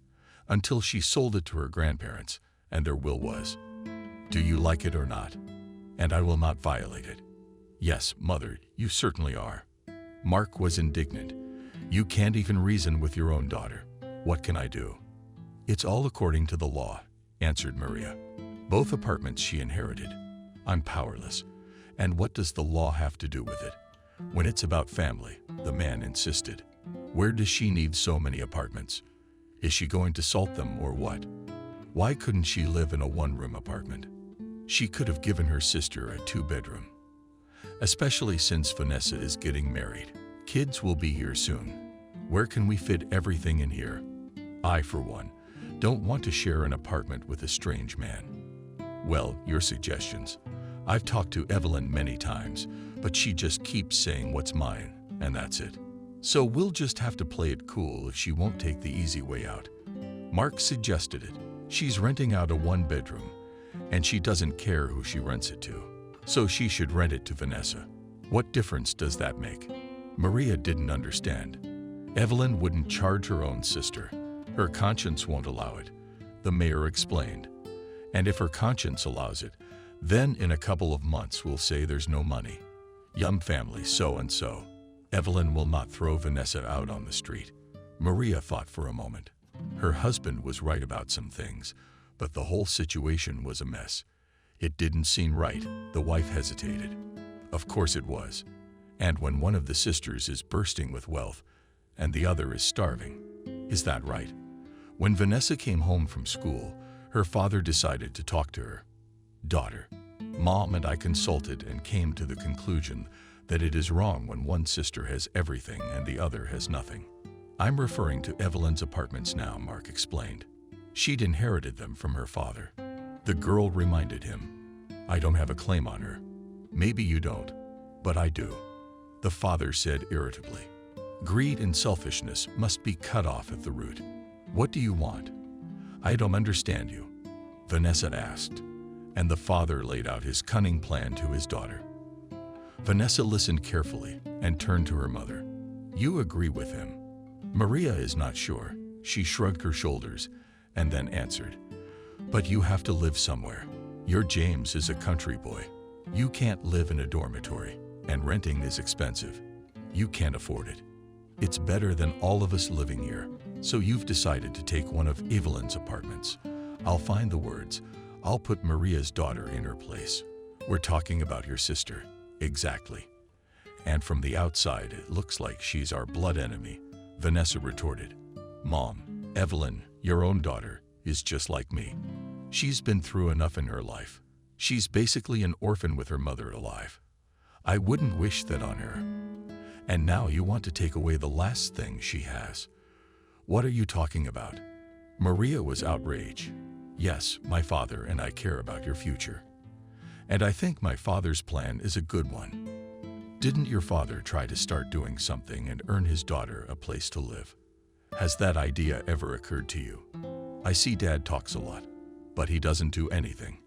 until she sold it to her grandparents, and their will was, "Do you like it or not? And I will not violate it." "Yes, Mother, you certainly are." Mark was indignant. "You can't even reason with your own daughter. What can I do?" "It's all according to the law," answered Maria. "Both apartments she inherited. I'm powerless. And what does the law have to do with it? When it's about family," the man insisted. "Where does she need so many apartments? Is she going to salt them or what? Why couldn't she live in a one-room apartment? She could have given her sister a two-bedroom. Especially since Vanessa is getting married. Kids will be here soon. Where can we fit everything in here? I, for one, don't want to share an apartment with a strange man." "Well, your suggestions. I've talked to Evelyn many times, but she just keeps saying what's mine, and that's it. So we'll just have to play it cool if she won't take the easy way out." Mark suggested it. "She's renting out a one-bedroom, and she doesn't care who she rents it to. So she should rent it to Vanessa. What difference does that make?" Maria didn't understand. Evelyn wouldn't charge her own sister. Her conscience won't allow it, the mayor explained. And if her conscience allows it, then in a couple of months we'll say there's no money. Young family, so and so. Evelyn will not throw Vanessa out on the street. Maria thought for a moment. Her husband was right about some things, but the whole situation was a mess. It didn't seem right, the wife hesitated. Of course it was. And when one of the sisters is bursting with wealth, and the other is starving. Is that right? When Vanessa came home from school, her father decided to talk to her. "Daughter, Mom and I consulted and came to the conclusion that it is wrong when one sister has everything and the other has nothing." "I'm referring to Evelyn's apartments now," Mark explained. "She'd inherited them from her father." The girl reminded him, "I don't have a claim on her." "Maybe you don't, but I do," the father said irritably. "Greed and selfishness must be cut off at the root. What do you want?" "I don't understand you," Vanessa asked, and the father laid out his cunning plan to his daughter. Vanessa listened carefully and turned to her mother. "You agree with him?" Maria is not sure. She shrugged her shoulders and then answered, "But you have to live somewhere. Your James is a country boy. You can't live in a dormitory, and renting is expensive. You can't afford it. It's better than all of us living here. So you've decided to take one of Evelyn's apartments. I'll find the words. I'll put Maria's daughter in her place. We're talking about your sister." "Exactly. And from the outside, it looks like she's our blood enemy," Vanessa retorted. "Mom, Evelyn, your own daughter, is just like me. She's been through enough in her life. She's basically an orphan with her mother alive. I wouldn't wish that on her. And now you want to take away the last thing she has. What are you talking about?" Maria was outraged. "Yes, my father and I care about your future. And I think my father's plan is a good one. Didn't your father try to start doing something and earn his daughter a place to live? Has that idea ever occurred to you? I see Dad talks a lot, but he doesn't do anything.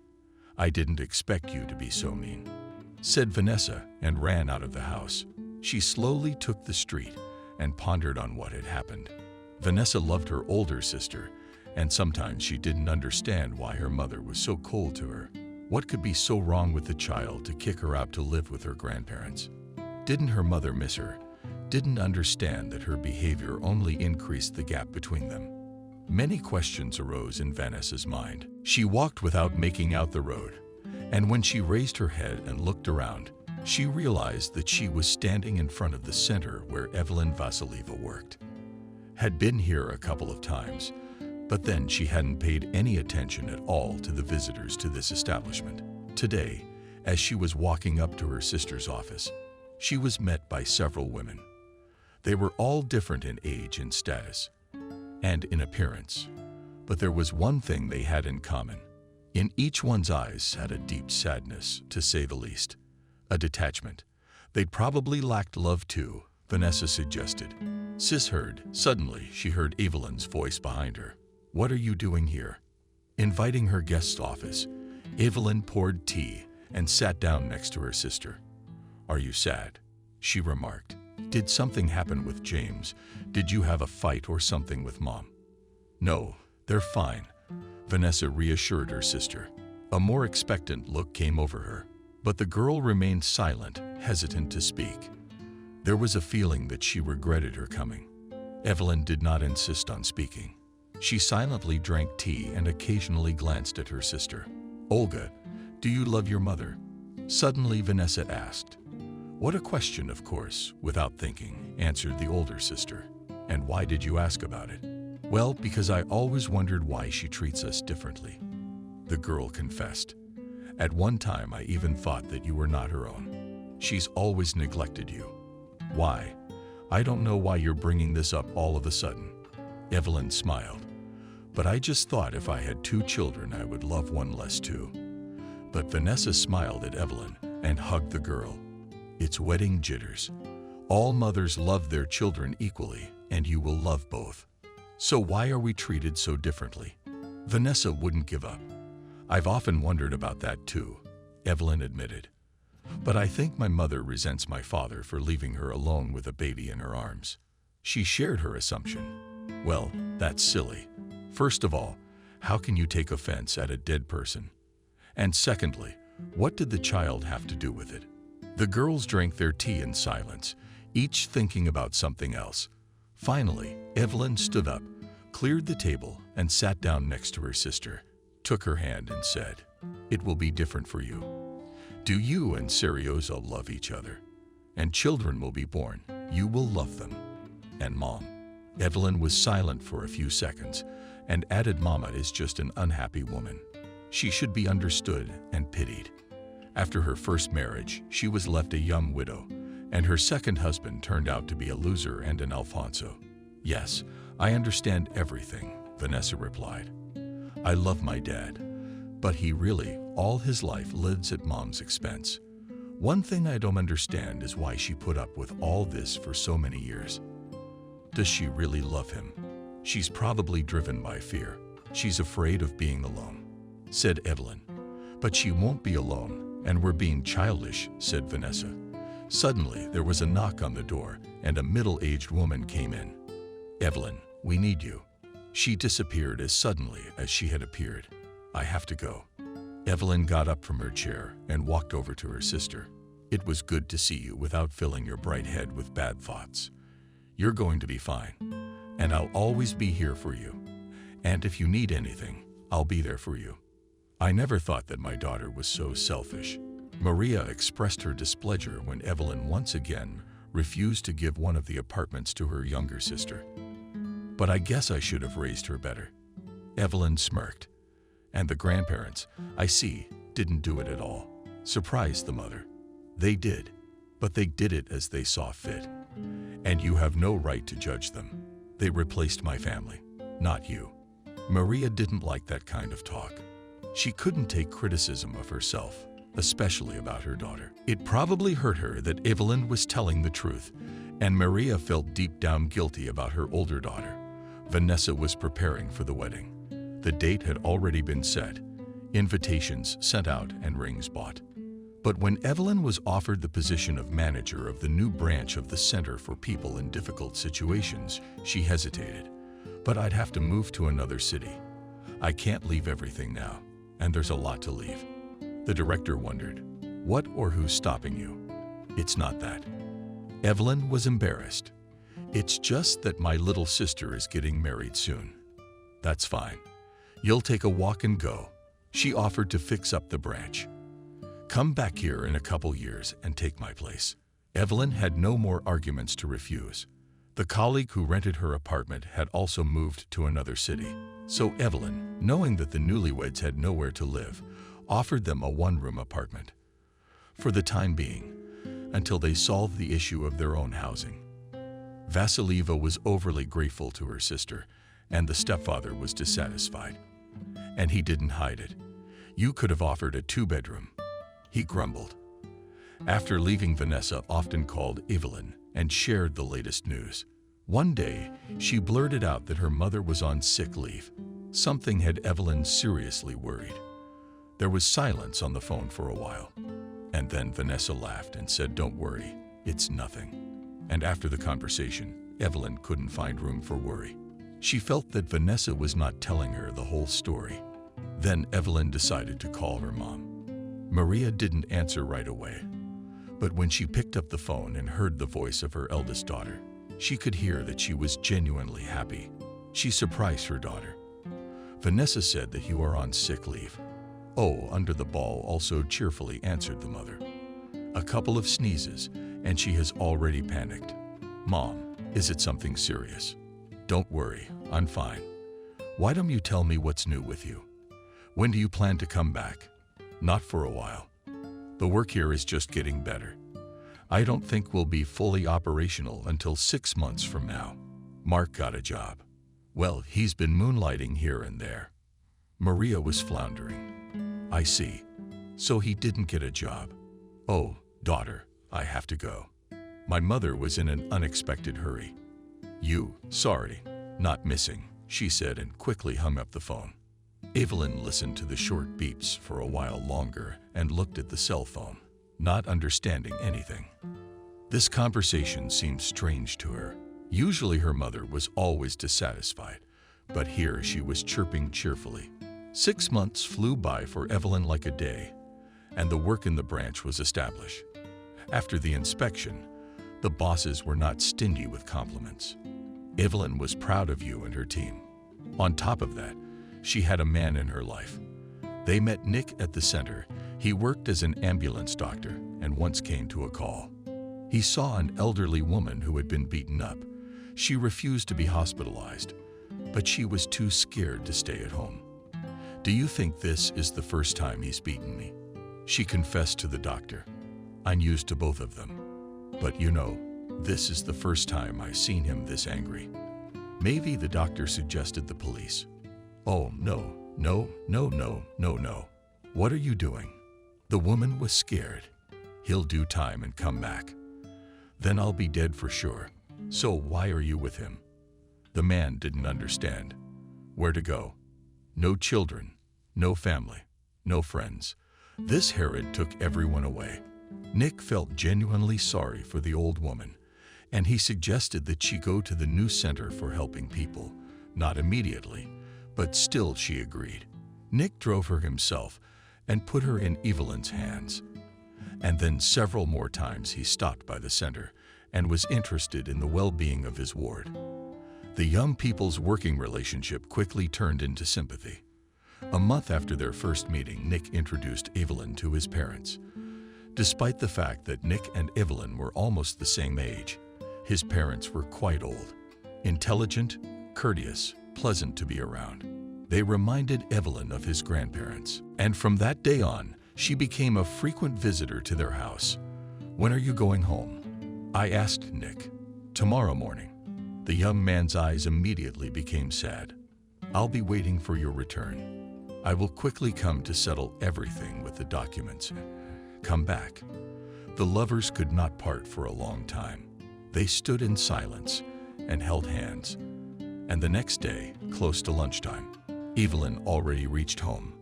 I didn't expect you to be so mean," said Vanessa and ran out of the house. She slowly took the street and pondered on what had happened. Vanessa loved her older sister, and sometimes she didn't understand why her mother was so cold to her. What could be so wrong with the child to kick her out to live with her grandparents? Didn't her mother miss her? Didn't understand that her behavior only increased the gap between them? Many questions arose in Vanessa's mind. She walked without making out the road, and when she raised her head and looked around, she realized that she was standing in front of the center where Evelyn Vasilieva worked. Had been here a couple of times, but then she hadn't paid any attention at all to the visitors to this establishment. Today, as she was walking up to her sister's office, she was met by several women. They were all different in age and status, and in appearance, but there was one thing they had in common. In each one's eyes sat a deep sadness, to say the least, a detachment. They'd probably lacked love too, Vanessa suggested. Sis heard. Suddenly, she heard Evelyn's voice behind her. "What are you doing here?" Inviting her guest's office, Evelyn poured tea and sat down next to her sister. "Are you sad?" she remarked. "Did something happen with James? Did you have a fight or something with Mom?" "No, They're fine, Vanessa reassured her sister. A more expectant look came over her, but the girl remained silent, hesitant to speak. There was a feeling that she regretted her coming. Evelyn did not insist on speaking. She silently drank tea and occasionally glanced at her sister. "Olga, do you love your mother?" Suddenly Vanessa asked. "What a question, of course," without thinking, answered the older sister. "And why did you ask about it?" "Well, because I always wondered why she treats us differently," the girl confessed. "At one time I even thought that you were not her own. She's always neglected you." "Why? I don't know why you're bringing this up all of a sudden." Evelyn smiled. "But I just thought if I had 2 children I would love one less too." But Vanessa smiled at Evelyn and hugged the girl. "It's wedding jitters. All mothers love their children equally, and you will love both. So why are we treated so differently?" Vanessa wouldn't give up. "I've often wondered about that too," Evelyn admitted. "But I think my mother resents my father for leaving her alone with a baby in her arms." She shared her assumption. "Well, that's silly. First of all, how can you take offense at a dead person? And secondly, what did the child have to do with it?" The girls drank their tea in silence, each thinking about something else. Finally, Evelyn stood up, cleared the table, and sat down next to her sister, took her hand and said, "It will be different for you. Do you and Serioza love each other? And children will be born. You will love them. And Mom." Evelyn was silent for a few seconds and added, "Mama is just an unhappy woman. She should be understood and pitied. After her first marriage, she was left a young widow, and her second husband turned out to be a loser and an Alfonso." "Yes, I understand everything," Vanessa replied. "I love my dad, but he really, all his life, lives at Mom's expense. One thing I don't understand is why she put up with all this for so many years. Does she really love him? She's probably driven by fear. She's afraid of being alone," said Evelyn. "But she won't be alone, and we're being childish," said Vanessa. Suddenly, there was a knock on the door, and a middle-aged woman came in. "Evelyn, we need you." She disappeared as suddenly as she had appeared. "I have to go." Evelyn got up from her chair and walked over to her sister. "It was good to see you without filling your bright head with bad thoughts. You're going to be fine, and I'll always be here for you. And if you need anything, I'll be there for you." "I never thought that my daughter was so selfish." Maria expressed her displeasure when Evelyn once again refused to give one of the apartments to her younger sister. "But I guess I should have raised her better." Evelyn smirked. "And the grandparents, I see, didn't do it at all," surprised the mother. "They did, but they did it as they saw fit. And you have no right to judge them. They replaced my family, not you." Maria didn't like that kind of talk. She couldn't take criticism of herself, especially about her daughter. It probably hurt her that Evelyn was telling the truth, and Maria felt deep down guilty about her older daughter. Vanessa was preparing for the wedding. The date had already been set, invitations sent out and rings bought. But when Evelyn was offered the position of manager of the new branch of the Center for People in Difficult Situations, she hesitated. "But I'd have to move to another city. I can't leave everything now, and there's a lot to leave." The director wondered, "What or who's stopping you?" "It's not that." Evelyn was embarrassed. "It's just that my little sister is getting married soon." "That's fine. You'll take a walk and go." She offered to fix up the branch. "Come back here in a couple years and take my place." Evelyn had no more arguments to refuse. The colleague who rented her apartment had also moved to another city. So Evelyn, knowing that the newlyweds had nowhere to live, offered them a one-room apartment. For the time being, until they solved the issue of their own housing. Vasilieva was overly grateful to her sister, and the stepfather was dissatisfied. And he didn't hide it. "You could have offered a 2-bedroom. He grumbled. After leaving, Vanessa often called Evelyn and shared the latest news. One day, she blurted out that her mother was on sick leave. Something had Evelyn seriously worried. There was silence on the phone for a while. And then Vanessa laughed and said, "Don't worry, it's nothing." And after the conversation, Evelyn couldn't find room for worry. She felt that Vanessa was not telling her the whole story. Then Evelyn decided to call her mom. Maria didn't answer right away, but when she picked up the phone and heard the voice of her eldest daughter, she could hear that she was genuinely happy. She surprised her daughter. Vanessa said that you are on sick leave. Oh, under the ball also cheerfully answered the mother. A couple of sneezes, and she has already panicked. Mom, is it something serious? Don't worry, I'm fine. Why don't you tell me what's new with you? When do you plan to come back? Not for a while. The work here is just getting better. I don't think we'll be fully operational until 6 months from now. Mark got a job. Well, he's been moonlighting here and there. Maria was floundering. I see. So he didn't get a job. Oh, daughter, I have to go. My mother was in an unexpected hurry. Sorry, not missing, she said and quickly hung up the phone. Evelyn listened to the short beeps for a while longer and looked at the cell phone, not understanding anything. This conversation seemed strange to her. Usually her mother was always dissatisfied, but here she was chirping cheerfully. 6 months flew by for Evelyn like a day, and the work in the branch was established. After the inspection, the bosses were not stingy with compliments. Evelyn was proud of you and her team. On top of that, she had a man in her life. They met Nick at the center. He worked as an ambulance doctor and once came to a call. He saw an elderly woman who had been beaten up. She refused to be hospitalized, but she was too scared to stay at home. Do you think this is the first time he's beaten me? She confessed to the doctor. I'm used to both of them. But this is the first time I've seen him this angry. Maybe the doctor suggested the police. Oh, no. What are you doing? The woman was scared. He'll do time and come back. Then I'll be dead for sure. So why are you with him? The man didn't understand. Where to go? No children, no family, no friends. This Herod took everyone away. Nick felt genuinely sorry for the old woman, and he suggested that she go to the new center for helping people. Not immediately, but still she agreed. Nick drove her himself and put her in Evelyn's hands. And then several more times he stopped by the center and was interested in the well-being of his ward. The young people's working relationship quickly turned into sympathy. A month after their first meeting, Nick introduced Evelyn to his parents. Despite the fact that Nick and Evelyn were almost the same age, his parents were quite old. Intelligent, courteous, pleasant to be around. They reminded Evelyn of his grandparents, and from that day on, she became a frequent visitor to their house. When are you going home? I asked Nick. Tomorrow morning. The young man's eyes immediately became sad. I'll be waiting for your return. I will quickly come to settle everything with the documents. Come back. The lovers could not part for a long time. They stood in silence and held hands. And the next day, close to lunchtime, Evelyn already reached home.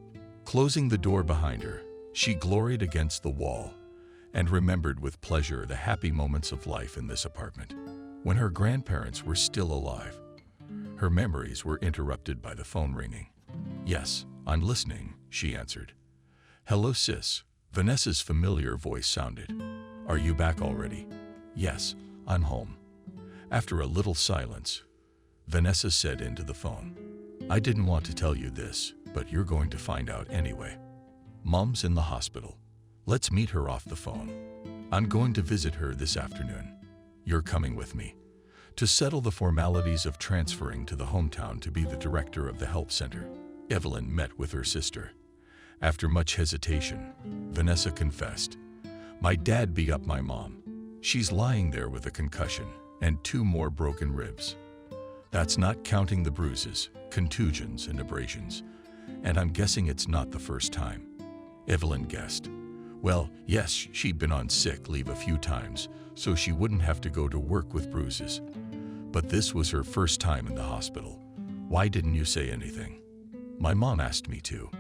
Closing the door behind her, she gloried against the wall and remembered with pleasure the happy moments of life in this apartment. When her grandparents were still alive, her memories were interrupted by the phone ringing. Yes, I'm listening, she answered. Hello, sis. Vanessa's familiar voice sounded. Are you back already? Yes, I'm home. After a little silence, Vanessa said into the phone, I didn't want to tell you this, but you're going to find out anyway. Mom's in the hospital. Let's meet her off the phone. I'm going to visit her this afternoon. You're coming with me. To settle the formalities of transferring to the hometown to be the director of the help center, Evelyn met with her sister. After much hesitation, Vanessa confessed, My dad beat up my mom. She's lying there with a concussion and 2 more broken ribs. That's not counting the bruises, contusions, and abrasions. And I'm guessing it's not the first time. Evelyn guessed. Well, yes, she'd been on sick leave a few times, so she wouldn't have to go to work with bruises. But this was her first time in the hospital. Why didn't you say anything? My mom asked me to.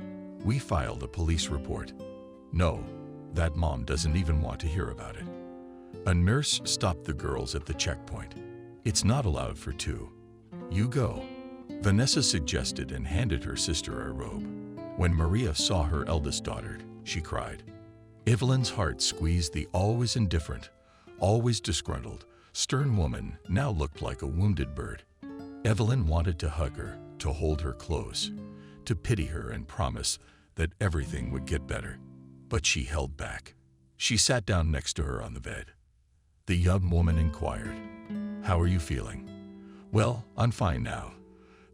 We filed a police report. No, that mom doesn't even want to hear about it. A nurse stopped the girls at the checkpoint. It's not allowed for 2. You go. Vanessa suggested and handed her sister a robe. When Maria saw her eldest daughter, she cried. Evelyn's heart squeezed. The always indifferent, always disgruntled, stern woman now looked like a wounded bird. Evelyn wanted to hug her, to hold her close, to pity her and promise that everything would get better. But she held back. She sat down next to her on the bed. The young woman inquired, "How are you feeling?" "Well, I'm fine now,"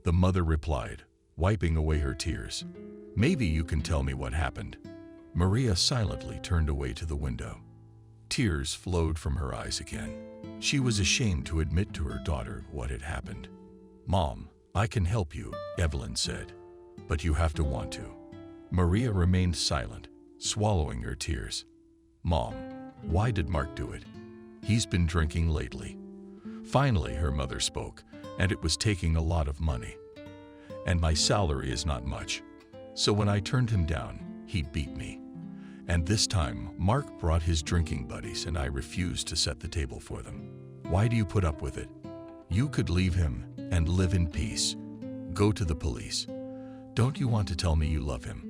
the mother replied, wiping away her tears. "Maybe you can tell me what happened." Maria silently turned away to the window. Tears flowed from her eyes again. She was ashamed to admit to her daughter what had happened. "Mom, I can help you," Evelyn said, "but you have to want to." Maria remained silent, swallowing her tears. "Mom, why did Mark do it? He's been drinking lately." Finally, her mother spoke, and it was taking a lot of money. "And my salary is not much. So when I turned him down, he beat me. And this time, Mark brought his drinking buddies and I refused to set the table for them. Why do you put up with it? You could leave him and live in peace. Go to the police. Don't you want to tell me you love him?"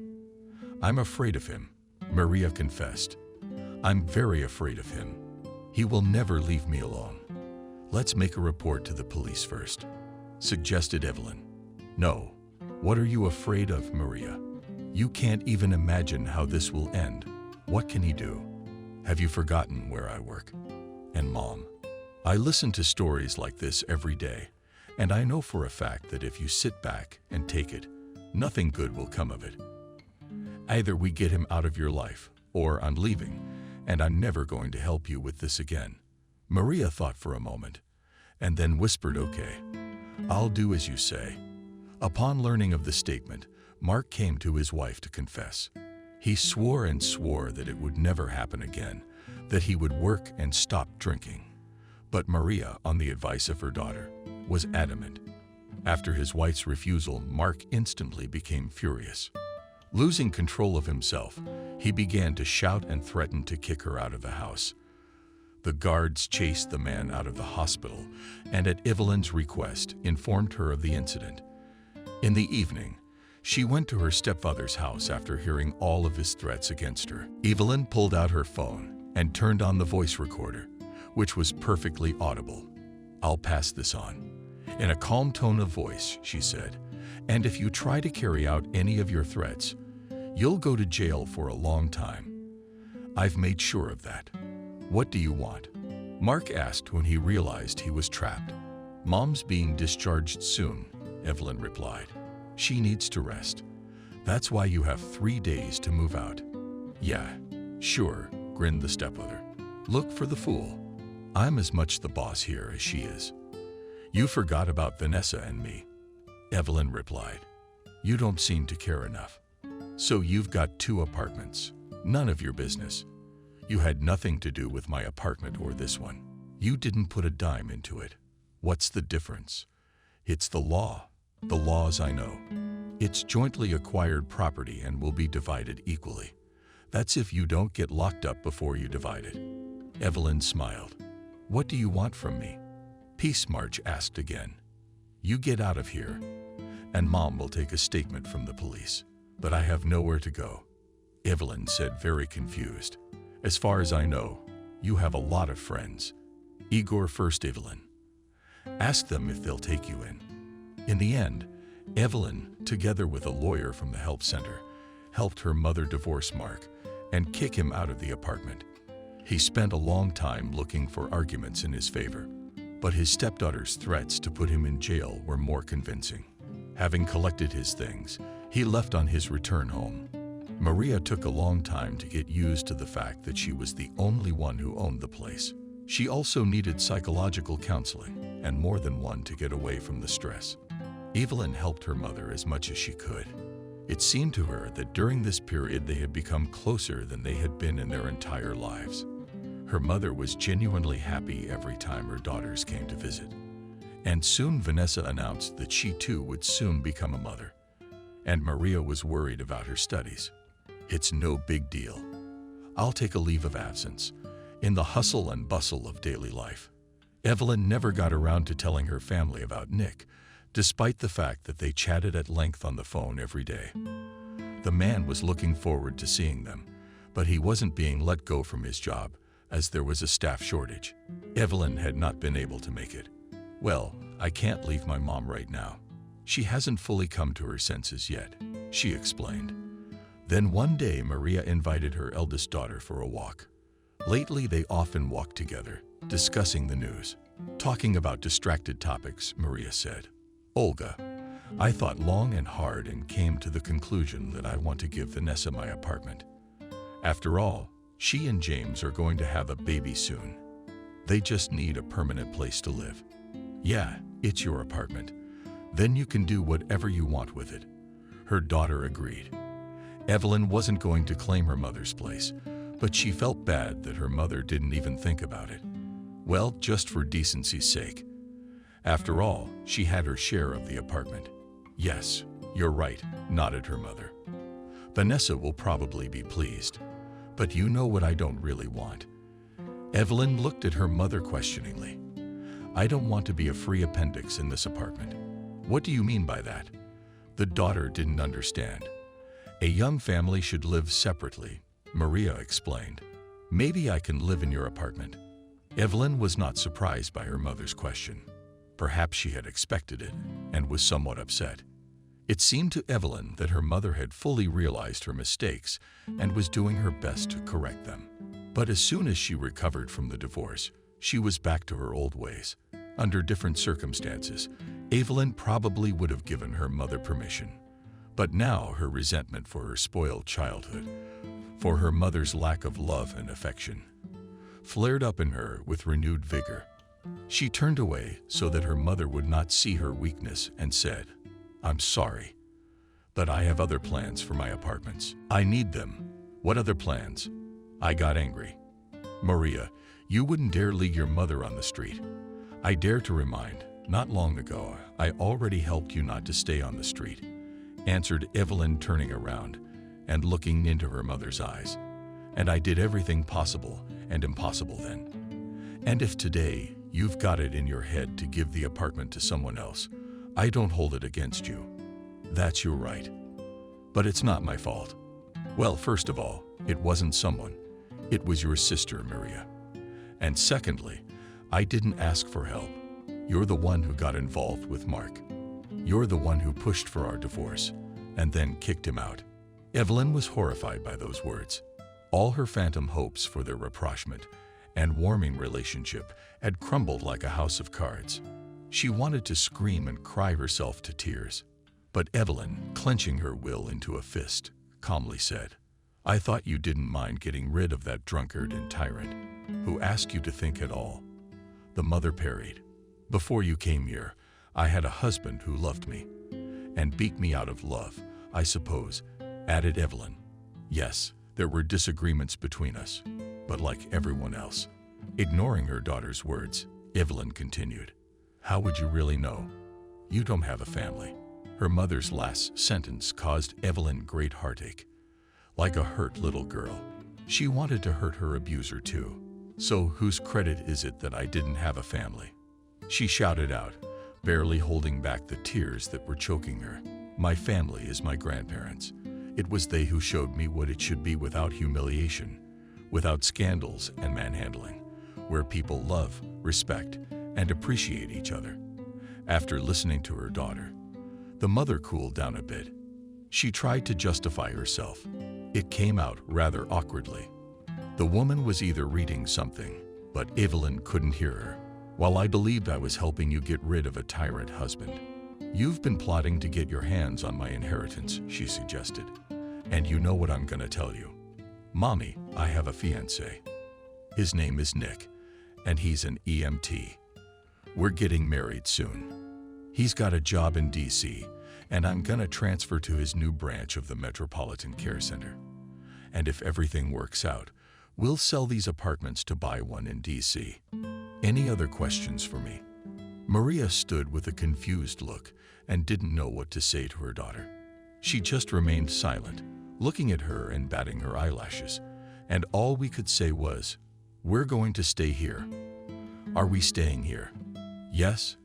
"I'm afraid of him," Maria confessed. "I'm very afraid of him. He will never leave me alone." "Let's make a report to the police first," suggested Evelyn. "No. What are you afraid of, Maria? You can't even imagine how this will end. What can he do? Have you forgotten where I work? And Mom, I listen to stories like this every day, and I know for a fact that if you sit back and take it, nothing good will come of it. Either we get him out of your life, or I'm leaving, and I'm never going to help you with this again." Maria thought for a moment, and then whispered, "Okay, I'll do as you say." Upon learning of the statement, Mark came to his wife to confess. He swore and swore that it would never happen again, that he would work and stop drinking. But Maria, on the advice of her daughter, was adamant. After his wife's refusal, Mark instantly became furious. Losing control of himself, he began to shout and threaten to kick her out of the house. The guards chased the man out of the hospital and, at Evelyn's request, informed her of the incident. In the evening, she went to her stepfather's house after hearing all of his threats against her. Evelyn pulled out her phone and turned on the voice recorder, which was perfectly audible. "I'll pass this on." In a calm tone of voice, she said, "And if you try to carry out any of your threats, you'll go to jail for a long time. I've made sure of that. What do you want?" Mark asked when he realized he was trapped. "Mom's being discharged soon," Evelyn replied. "She needs to rest. That's why you have 3 days to move out." "Yeah, sure," grinned the stepmother. "Look for the fool. I'm as much the boss here as she is." "You forgot about Vanessa and me," Evelyn replied. "You don't seem to care enough. So you've got 2 apartments. None of your business. You had nothing to do with my apartment or this one. You didn't put a dime into it. What's the difference? It's the law. The laws I know. It's jointly acquired property and will be divided equally. That's if you don't get locked up before you divide it." Evelyn smiled. "What do you want from me?" Peace March asked again. "You get out of here, and Mom will take a statement from the police. But I have nowhere to go," Evelyn said, very confused. "As far as I know, you have a lot of friends." "Igor first, Evelyn. Ask them if they'll take you in." In the end, Evelyn, together with a lawyer from the help center, helped her mother divorce Mark and kick him out of the apartment. He spent a long time looking for arguments in his favor, but his stepdaughter's threats to put him in jail were more convincing. Having collected his things, he left on his return home. Maria took a long time to get used to the fact that she was the only one who owned the place. She also needed psychological counseling and more than one to get away from the stress. Evelyn helped her mother as much as she could. It seemed to her that during this period they had become closer than they had been in their entire lives. Her mother was genuinely happy every time her daughters came to visit. And soon Vanessa announced that she too would soon become a mother. And Maria was worried about her studies. "It's no big deal. I'll take a leave of absence." In the hustle and bustle of daily life, Evelyn never got around to telling her family about Nick, despite the fact that they chatted at length on the phone every day. The man was looking forward to seeing them, but he wasn't being let go from his job as there was a staff shortage. Evelyn had not been able to make it. "Well, I can't leave my mom right now. She hasn't fully come to her senses yet," she explained. Then one day Maria invited her eldest daughter for a walk. Lately they often walked together, discussing the news. Talking about distracted topics, Maria said, "Olga, I thought long and hard and came to the conclusion that I want to give Vanessa my apartment. After all, she and James are going to have a baby soon. They just need a permanent place to live." "Yeah, it's your apartment. Then you can do whatever you want with it," her daughter agreed. Evelyn wasn't going to claim her mother's place, but she felt bad that her mother didn't even think about it. Well, just for decency's sake. After all, she had her share of the apartment. "Yes, you're right," nodded her mother. "Vanessa will probably be pleased. But you know what I don't really want." Evelyn looked at her mother questioningly. "I don't want to be a free appendix in this apartment." "What do you mean by that?" The daughter didn't understand. "A young family should live separately," Maria explained. "Maybe I can live in your apartment." Evelyn was not surprised by her mother's question. Perhaps she had expected it and was somewhat upset. It seemed to Evelyn that her mother had fully realized her mistakes and was doing her best to correct them. But as soon as she recovered from the divorce, she was back to her old ways. Under different circumstances, Evelyn probably would have given her mother permission. But now her resentment for her spoiled childhood, for her mother's lack of love and affection, flared up in her with renewed vigor. She turned away so that her mother would not see her weakness and said, "I'm sorry, but I have other plans for my apartments. I need them." "What other plans?" I got angry. "Maria, you wouldn't dare leave your mother on the street. I dare to remind, not long ago, I already helped you not to stay on the street," answered Evelyn, turning around and looking into her mother's eyes. "And I did everything possible and impossible then. And if today you've got it in your head to give the apartment to someone else, I don't hold it against you. That's your right. But it's not my fault." "Well, first of all, it wasn't someone. It was your sister, Maria. And secondly, I didn't ask for help. You're the one who got involved with Mark. You're the one who pushed for our divorce and then kicked him out." Evelyn was horrified by those words. All her phantom hopes for their rapprochement and warming relationship had crumbled like a house of cards. She wanted to scream and cry herself to tears. But Evelyn, clenching her will into a fist, calmly said, "I thought you didn't mind getting rid of that drunkard and tyrant. Who asked you to think at all?" The mother parried. "Before you came here, I had a husband who loved me. And beat me out of love, I suppose," added Evelyn. "Yes, there were disagreements between us, but like everyone else." Ignoring her daughter's words, Evelyn continued, "How would you really know? You don't have a family." Her mother's last sentence caused Evelyn great heartache. Like a hurt little girl, she wanted to hurt her abuser too. "So whose credit is it that I didn't have a family?" she shouted out, barely holding back the tears that were choking her. "My family is my grandparents. It was they who showed me what it should be without humiliation, without scandals and manhandling, where people love, respect, and appreciate each other." After listening to her daughter, the mother cooled down a bit. She tried to justify herself. It came out rather awkwardly. The woman was either reading something, but Evelyn couldn't hear her. "While I believed I was helping you get rid of a tyrant husband, you've been plotting to get your hands on my inheritance," she suggested. "And you know what I'm gonna tell you. Mommy, I have a fiancé. His name is Nick, and he's an EMT. We're getting married soon. He's got a job in DC, and I'm gonna transfer to his new branch of the Metropolitan Care Center. And if everything works out, we'll sell these apartments to buy one in DC. Any other questions for me?" Maria stood with a confused look and didn't know what to say to her daughter. She just remained silent, looking at her and batting her eyelashes, and all we could say was, "We're going to stay here." "Are we staying here?" "Yes.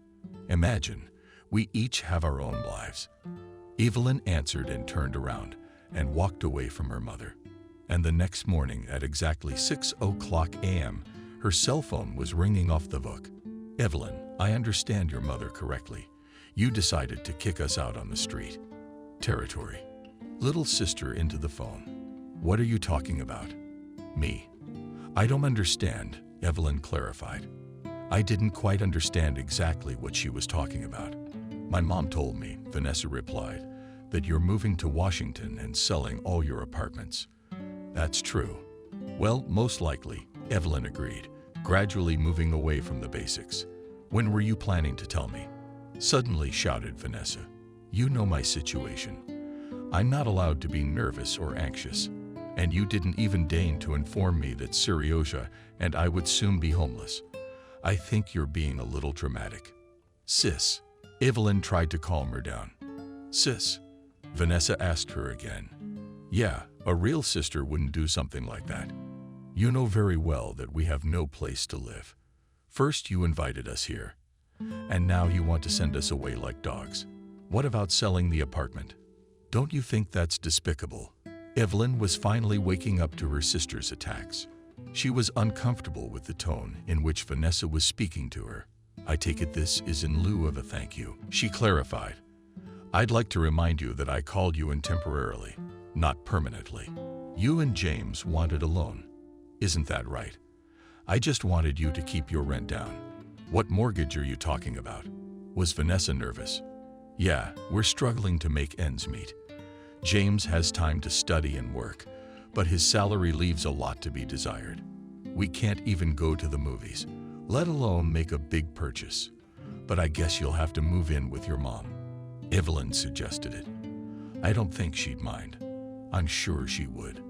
Imagine, We each have our own lives. Evelyn answered and turned around and walked away from her mother. And the next morning at exactly 6:00 a.m., her cell phone was ringing off the hook. Evelyn, I understand your mother correctly. You decided to kick us out on the street. Territory. Little sister into the phone. What are you talking about? Me. I don't understand, Evelyn clarified. I didn't quite understand exactly what she was talking about. My mom told me, Vanessa replied, that you're moving to Washington and selling all your apartments. That's true. Well, most likely, Evelyn agreed, gradually moving away from the basics. When were you planning to tell me? Suddenly shouted Vanessa. You know my situation. I'm not allowed to be nervous or anxious. And you didn't even deign to inform me that Syriosha and I would soon be homeless. I think you're being a little dramatic. Sis. Evelyn tried to calm her down. Sis. Vanessa asked her again. Yeah, a real sister wouldn't do something like that. You know very well that we have no place to live. First you invited us here, and now you want to send us away like dogs. What about selling the apartment? Don't you think that's despicable? Evelyn was finally waking up to her sister's attacks. She was uncomfortable with the tone in which Vanessa was speaking to her. I take it this is in lieu of a thank you, she clarified. I'd like to remind you that I called you in temporarily, not permanently. You and James wanted a loan. Isn't that right? I just wanted you to keep your rent down. What mortgage are you talking about? Was Vanessa nervous? Yeah, we're struggling to make ends meet. James has time to study and work, but his salary leaves a lot to be desired. We can't even go to the movies, let alone make a big purchase. But I guess you'll have to move in with your mom. Evelyn suggested it. I don't think she'd mind. I'm sure she would.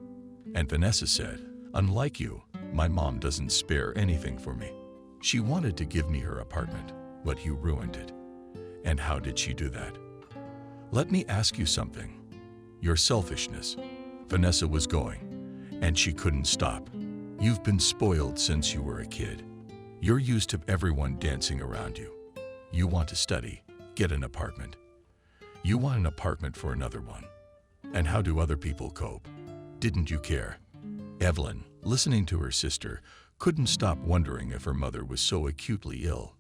And Vanessa said, unlike you, my mom doesn't spare anything for me. She wanted to give me her apartment, but you ruined it. And how did she do that? Let me ask you something. Your selfishness. Vanessa was going, and she couldn't stop. You've been spoiled since you were a kid. You're used to everyone dancing around you. You want to study, get an apartment. You want an apartment for another one. And how do other people cope? Didn't you care? Evelyn, listening to her sister, couldn't stop wondering if her mother was so acutely ill.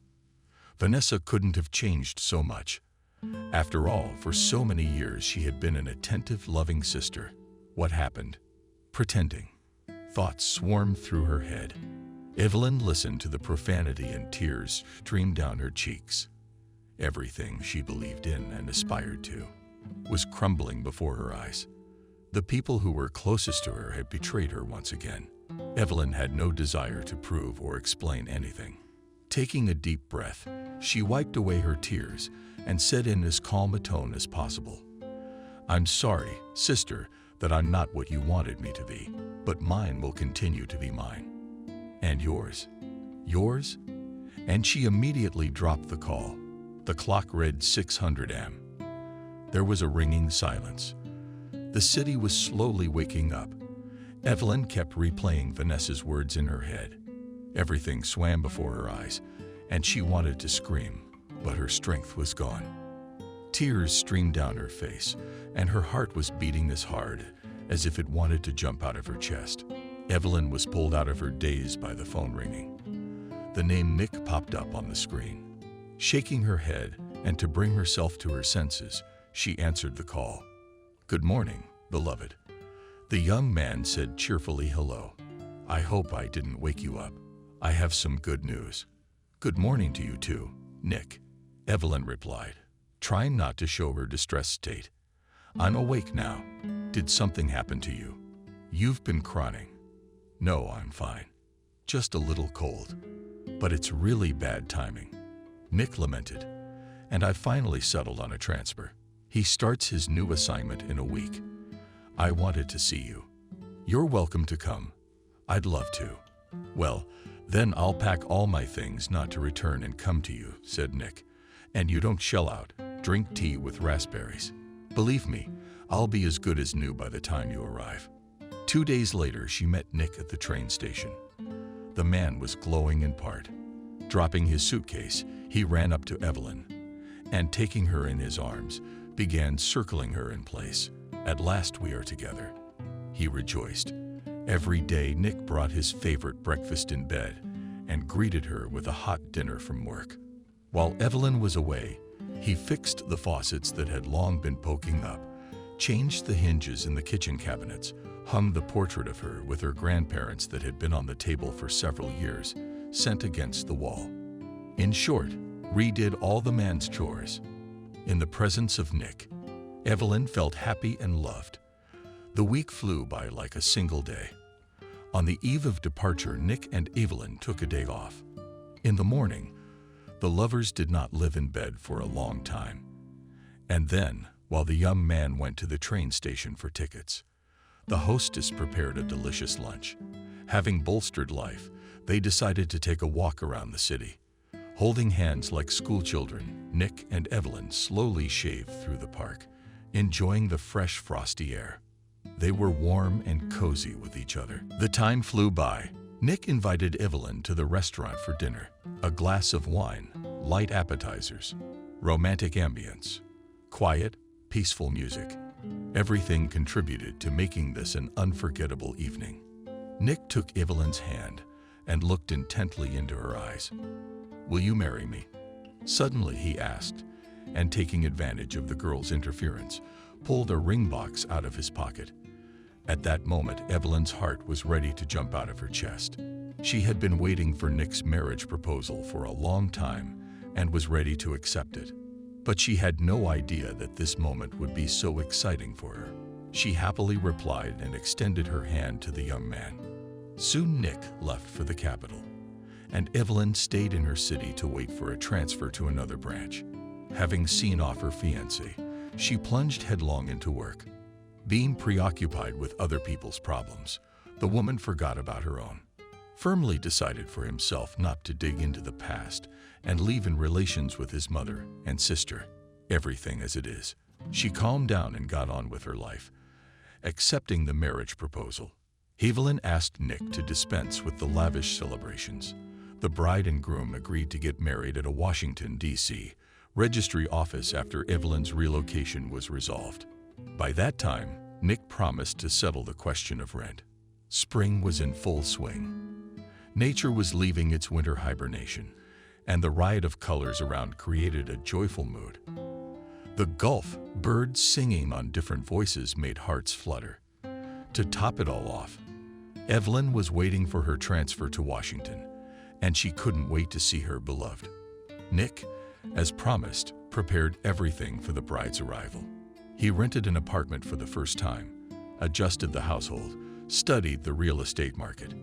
Vanessa couldn't have changed so much. After all, for so many years she had been an attentive, loving sister. What happened? Pretending. Thoughts swarmed through her head. Evelyn listened to the profanity and tears streamed down her cheeks. Everything she believed in and aspired to was crumbling before her eyes. The people who were closest to her had betrayed her once again. Evelyn had no desire to prove or explain anything. Taking a deep breath, she wiped away her tears and said in as calm a tone as possible, I'm sorry, sister, that I'm not what you wanted me to be, but mine will continue to be mine. And yours? Yours? And she immediately dropped the call. The clock read 600 am. There was a ringing silence. The city was slowly waking up. Evelyn kept replaying Vanessa's words in her head. Everything swam before her eyes, and she wanted to scream, but her strength was gone. Tears streamed down her face, and her heart was beating as hard as if it wanted to jump out of her chest. Evelyn was pulled out of her daze by the phone ringing. The name Nick popped up on the screen. Shaking her head, and to bring herself to her senses, she answered the call. Good morning, beloved. The young man said cheerfully hello. I hope I didn't wake you up. I have some good news. Good morning to you too, Nick, Evelyn replied, trying not to show her distressed state. I'm awake now. Did something happen to you? You've been crying. No, I'm fine. Just a little cold. But it's really bad timing. Nick lamented, and I finally settled on a transfer. He starts his new assignment in a week. I wanted to see you. You're welcome to come. I'd love to. Well, then I'll pack all my things not to return and come to you, said Nick. And you don't shell out. Drink tea with raspberries. Believe me, I'll be as good as new by the time you arrive. 2 days later, she met Nick at the train station. The man was glowing in part. Dropping his suitcase, he ran up to Evelyn. and taking her in his arms, began circling her in place. "At last we are together," he rejoiced. Every day Nick brought his favorite breakfast in bed and greeted her with a hot dinner from work. While Evelyn was away, he fixed the faucets that had long been poking up, changed the hinges in the kitchen cabinets, hung the portrait of her with her grandparents that had been on the table for several years, sent against the wall. In short, redid all the man's chores. In the presence of Nick, Evelyn felt happy and loved. The week flew by like a single day. On the eve of departure, Nick and Evelyn took a day off. In the morning, the lovers did not live in bed for a long time. And then, while the young man went to the train station for tickets, the hostess prepared a delicious lunch. Having bolstered life, they decided to take a walk around the city. Holding hands like schoolchildren, Nick and Evelyn slowly shaved through the park, enjoying the fresh, frosty air. They were warm and cozy with each other. The time flew by. Nick invited Evelyn to the restaurant for dinner. A glass of wine, light appetizers, romantic ambience, quiet, peaceful music. Everything contributed to making this an unforgettable evening. Nick took Evelyn's hand and looked intently into her eyes. "Will you marry me?" Suddenly he asked, and taking advantage of the girl's interference, pulled a ring box out of his pocket. At that moment, Evelyn's heart was ready to jump out of her chest. She had been waiting for Nick's marriage proposal for a long time and was ready to accept it. But she had no idea that this moment would be so exciting for her. She happily replied and extended her hand to the young man. Soon Nick left for the capital, and Evelyn stayed in her city to wait for a transfer to another branch. Having seen off her fiancé, she plunged headlong into work. Being preoccupied with other people's problems, the woman forgot about her own. Firmly decided for himself not to dig into the past and leave in relations with his mother and sister, everything as it is, she calmed down and got on with her life. Accepting the marriage proposal, Evelyn asked Nick to dispense with the lavish celebrations. The bride and groom agreed to get married at a Washington, D.C. registry office after Evelyn's relocation was resolved. By that time, Nick promised to settle the question of rent. Spring was in full swing. Nature was leaving its winter hibernation, and the riot of colors around created a joyful mood. The Gulf, birds singing on different voices made hearts flutter. To top it all off, Evelyn was waiting for her transfer to Washington, and she couldn't wait to see her beloved. Nick, as promised, prepared everything for the bride's arrival. He rented an apartment for the first time, adjusted the household, studied the real estate market.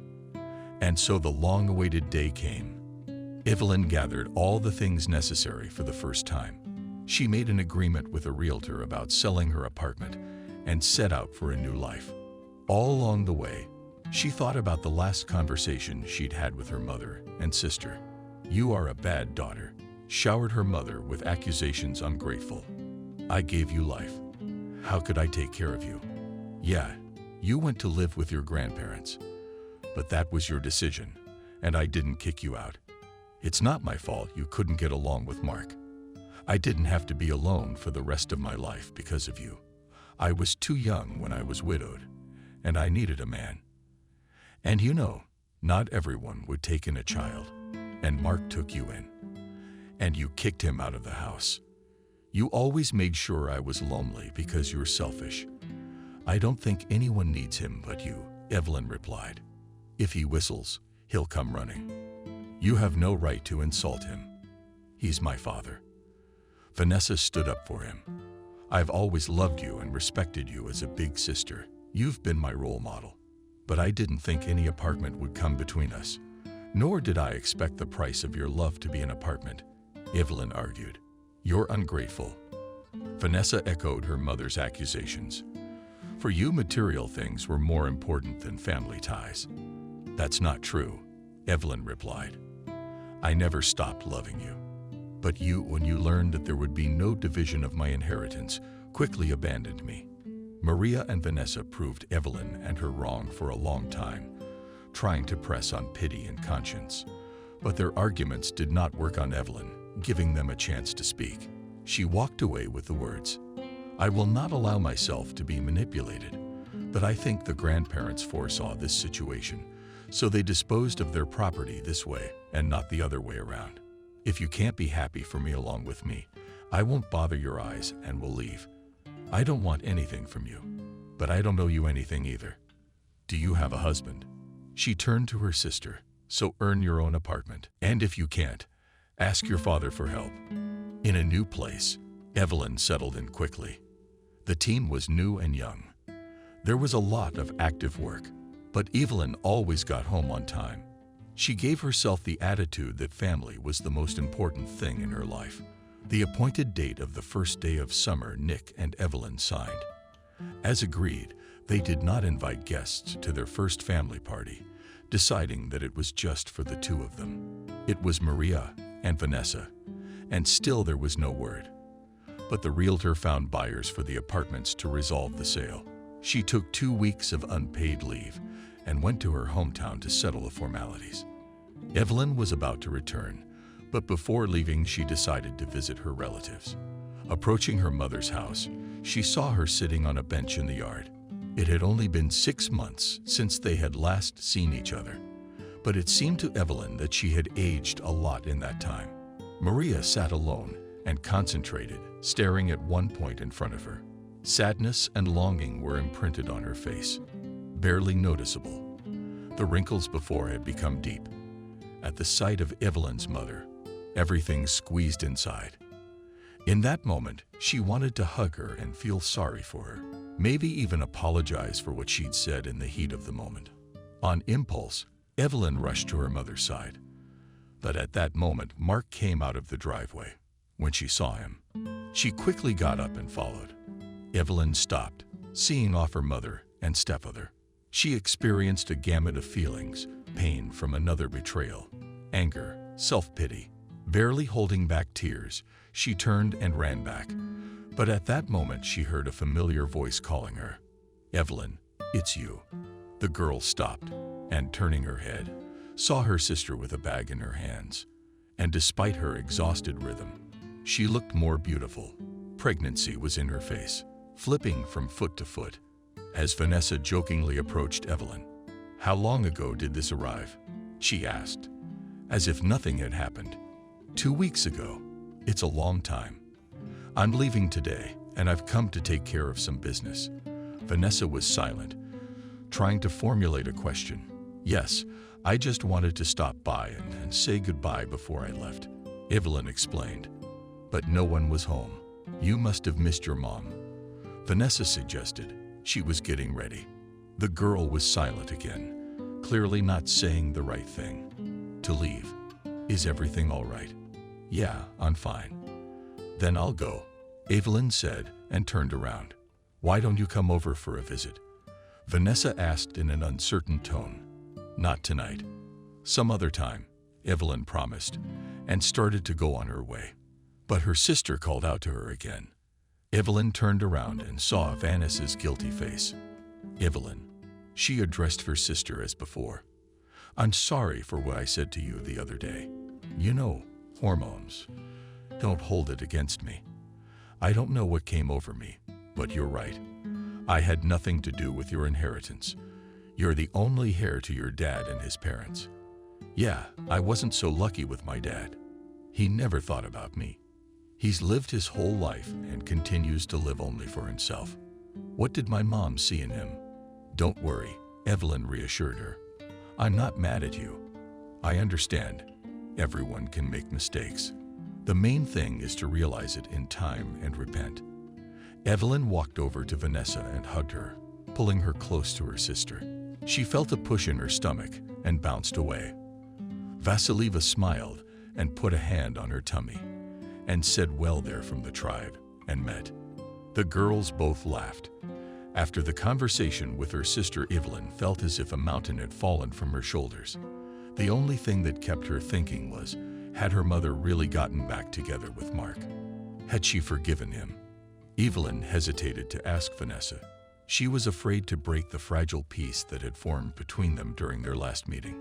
And so the long-awaited day came. Evelyn gathered all the things necessary for the first time. She made an agreement with a realtor about selling her apartment and set out for a new life. All along the way, she thought about the last conversation she'd had with her mother and sister. "You are a bad daughter," showered her mother with accusations ungrateful. "I gave you life. How could I take care of you? Yeah, you went to live with your grandparents, but that was your decision, and I didn't kick you out. It's not my fault you couldn't get along with Mark. I didn't have to be alone for the rest of my life because of you. I was too young when I was widowed, and I needed a man. And you know, not everyone would take in a child, and Mark took you in. And you kicked him out of the house. You always made sure I was lonely because you're selfish. I don't think anyone needs him but you," Evelyn replied. "If he whistles, he'll come running. You have no right to insult him. He's my father." Vanessa stood up for him. "I've always loved you and respected you as a big sister. You've been my role model. But I didn't think any apartment would come between us. Nor did I expect the price of your love to be an apartment," Evelyn argued. "You're ungrateful." Vanessa echoed her mother's accusations. "For you, material things were more important than family ties." "That's not true," Evelyn replied. "I never stopped loving you. But you, when you learned that there would be no division of my inheritance, quickly abandoned me." Maria and Vanessa proved Evelyn and her wrong for a long time, trying to press on pity and conscience. But their arguments did not work on Evelyn, giving them a chance to speak. She walked away with the words, "I will not allow myself to be manipulated, but I think the grandparents foresaw this situation, so they disposed of their property this way and not the other way around. If you can't be happy for me along with me, I won't bother your eyes and will leave. I don't want anything from you, but I don't owe you anything either. Do you have a husband?" She turned to her sister, "So earn your own apartment. And if you can't, ask your father for help." In a new place, Evelyn settled in quickly. The team was new and young. There was a lot of active work, but Evelyn always got home on time. She gave herself the attitude that family was the most important thing in her life. The appointed date of the first day of summer Nick and Evelyn signed. As agreed, they did not invite guests to their first family party, deciding that it was just for the two of them. It was Maria and Vanessa, and still there was no word. But the realtor found buyers for the apartments to resolve the sale. She took 2 weeks of unpaid leave and went to her hometown to settle the formalities. Evelyn was about to return, but before leaving she decided to visit her relatives. Approaching her mother's house, she saw her sitting on a bench in the yard. It had only been 6 months since they had last seen each other, but it seemed to Evelyn that she had aged a lot in that time. Maria sat alone and concentrated, staring at one point in front of her. Sadness and longing were imprinted on her face, barely noticeable. The wrinkles before had become deep. At the sight of Evelyn's mother, everything squeezed inside. In that moment, she wanted to hug her and feel sorry for her, maybe even apologize for what she'd said in the heat of the moment. On impulse, Evelyn rushed to her mother's side. But at that moment, Mark came out of the driveway. When she saw him, she quickly got up and followed. Evelyn stopped, seeing off her mother and stepmother. She experienced a gamut of feelings, pain from another betrayal, anger, self-pity. Barely holding back tears, she turned and ran back. But at that moment, she heard a familiar voice calling her. "Evelyn, it's you." The girl stopped and, turning her head, saw her sister with a bag in her hands. And despite her exhausted rhythm, she looked more beautiful. Pregnancy was in her face, flipping from foot to foot. As Vanessa jokingly approached Evelyn, "How long ago did this arrive?" she asked, as if nothing had happened. 2 weeks ago. It's a long time. I'm leaving today, and I've come to take care of some business." Vanessa was silent, trying to formulate a question. "Yes, I just wanted to stop by and say goodbye before I left," Evelyn explained. "But no one was home. You must have missed your mom," Vanessa suggested. She was getting ready. The girl was silent again, clearly not saying the right thing. "To leave. Is everything all right?" "Yeah, I'm fine." "Then I'll go," Evelyn said and turned around. "Why don't you come over for a visit?" Vanessa asked in an uncertain tone. "Not tonight. Some other time," Evelyn promised, and started to go on her way. But her sister called out to her again. Evelyn turned around and saw Vanessa's guilty face. "Evelyn," she addressed her sister as before, "I'm sorry for what I said to you the other day. You know, hormones. Don't hold it against me. I don't know what came over me, but you're right. I had nothing to do with your inheritance. You're the only heir to your dad and his parents. Yeah, I wasn't so lucky with my dad. He never thought about me. He's lived his whole life and continues to live only for himself. What did my mom see in him?" "Don't worry," Evelyn reassured her. "I'm not mad at you. I understand. Everyone can make mistakes. The main thing is to realize it in time and repent." Evelyn walked over to Vanessa and hugged her, pulling her close to her sister. She felt a push in her stomach and bounced away. Vasileva smiled and put a hand on her tummy and said, "Well, they're from the tribe," and met. The girls both laughed. After the conversation with her sister, Evelyn felt as if a mountain had fallen from her shoulders. The only thing that kept her thinking was, had her mother really gotten back together with Mark? Had she forgiven him? Evelyn hesitated to ask Vanessa. She was afraid to break the fragile peace that had formed between them during their last meeting.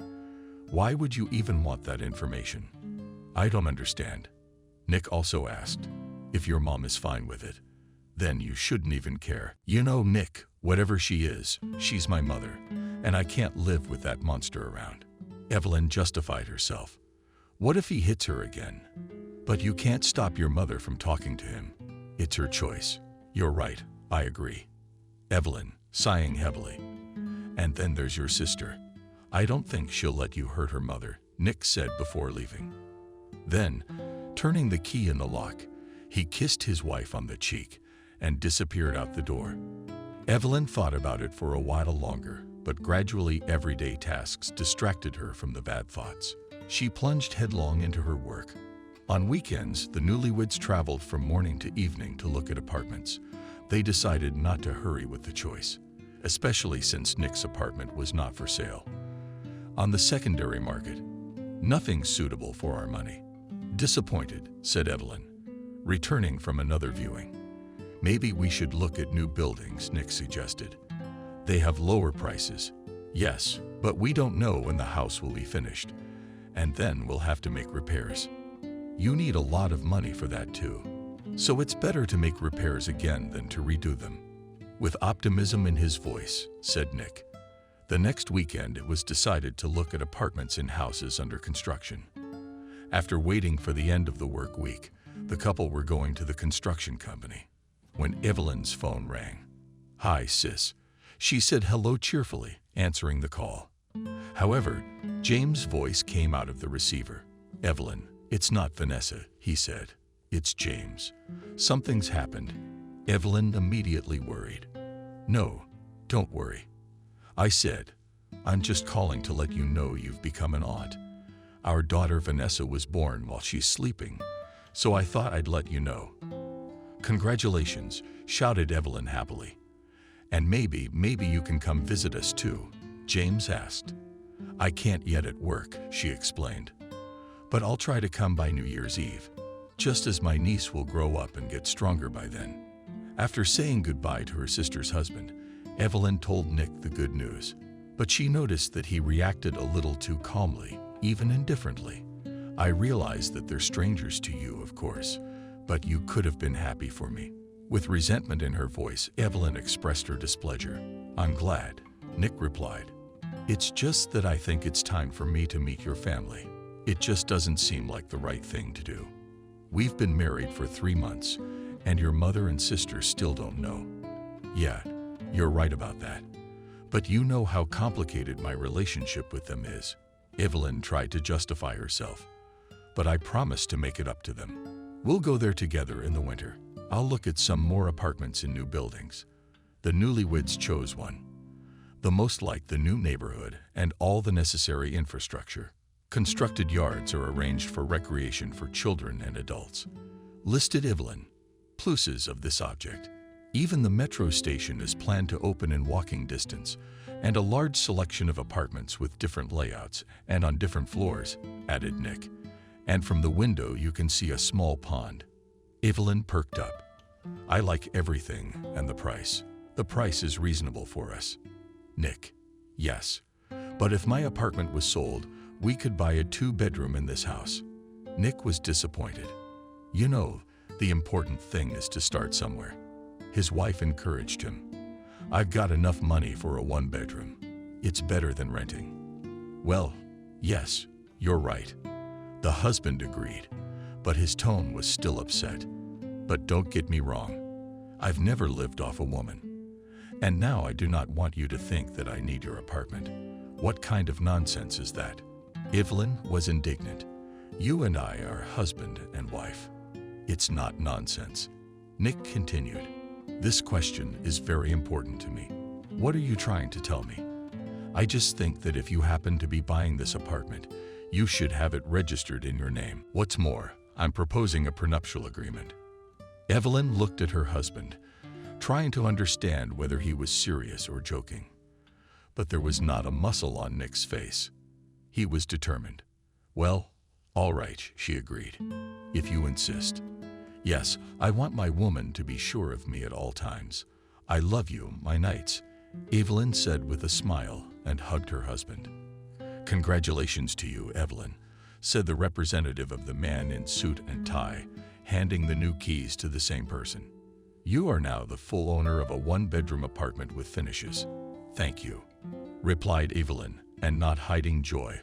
"Why would you even want that information?" "I don't understand," Nick also asked. If your mom is fine with it, then you shouldn't even care. You know, Nick, whatever she is, she's my mother, and I can't live with that monster around. Evelyn justified herself. What if he hits her again? But you can't stop your mother from talking to him. It's her choice. You're right, I agree. Evelyn, sighing heavily. And then there's your sister. I don't think she'll let you hurt her mother, Nick said before leaving. Then, turning the key in the lock, he kissed his wife on the cheek and disappeared out the door. Evelyn thought about it for a while longer, but gradually everyday tasks distracted her from the bad thoughts. She plunged headlong into her work. On weekends, the newlyweds traveled from morning to evening to look at apartments. They decided not to hurry with the choice, especially since Nick's apartment was not for sale. On the secondary market, nothing suitable for our money. Disappointed, said Evelyn, returning from another viewing. Maybe we should look at new buildings, Nick suggested. They have lower prices. Yes, but we don't know when the house will be finished, and then we'll have to make repairs. You need a lot of money for that too. So it's better to make repairs again than to redo them. With optimism in his voice, said Nick. The next weekend it was decided to look at apartments in houses under construction. After waiting for the end of the work week, the couple were going to the construction company when Evelyn's phone rang. Hi, sis. She said hello cheerfully, answering the call. However, James' voice came out of the receiver. Evelyn, it's not Vanessa, he said. It's James. Something's happened. Evelyn immediately worried. No, don't worry. I said, I'm just calling to let you know you've become an aunt. Our daughter Vanessa was born while she's sleeping, so I thought I'd let you know. Congratulations, shouted Evelyn happily. And maybe you can come visit us too, James asked. I can't yet at work, she explained. But I'll try to come by New Year's Eve, just as my niece will grow up and get stronger by then. After saying goodbye to her sister's husband, Evelyn told Nick the good news, but she noticed that he reacted a little too calmly, even indifferently. I realize that they're strangers to you, of course, but you could have been happy for me. With resentment in her voice, Evelyn expressed her displeasure. I'm glad, Nick replied. It's just that I think it's time for me to meet your family. It just doesn't seem like the right thing to do. We've been married for 3 months, and your mother and sister still don't know. Yeah, you're right about that. But you know how complicated my relationship with them is. Evelyn tried to justify herself. But I promised to make it up to them. We'll go there together in the winter. I'll look at some more apartments in new buildings. The newlyweds chose one. The most like the new neighborhood and all the necessary infrastructure. Constructed yards are arranged for recreation for children and adults. Listed Evelyn. Pluses of this object. Even the metro station is planned to open in walking distance, and a large selection of apartments with different layouts and on different floors, added Nick. And from the window you can see a small pond. Evelyn perked up. I like everything and the price. The price is reasonable for us. Nick. Yes. But if my apartment was sold, we could buy a 2-bedroom in this house. Nick was disappointed. You know, the important thing is to start somewhere. His wife encouraged him. I've got enough money for a 1-bedroom. It's better than renting. Well, yes, you're right. The husband agreed, but his tone was still upset. But don't get me wrong. I've never lived off a woman. And now I do not want you to think that I need your apartment. What kind of nonsense is that? Evelyn was indignant. You and I are husband and wife. It's not nonsense. Nick continued. This question is very important to me. What are you trying to tell me? I just think that if you happen to be buying this apartment, you should have it registered in your name. What's more, I'm proposing a prenuptial agreement. Evelyn looked at her husband, trying to understand whether he was serious or joking. But there was not a muscle on Nick's face. He was determined. Well, all right, she agreed. If you insist. Yes, I want my woman to be sure of me at all times. I love you, my knights, Evelyn said with a smile and hugged her husband. Congratulations to you, Evelyn, said the representative of the man in suit and tie, handing the new keys to the same person. "You are now the full owner of a one-bedroom apartment with finishes." "Thank you," replied Evelyn, and not hiding joy,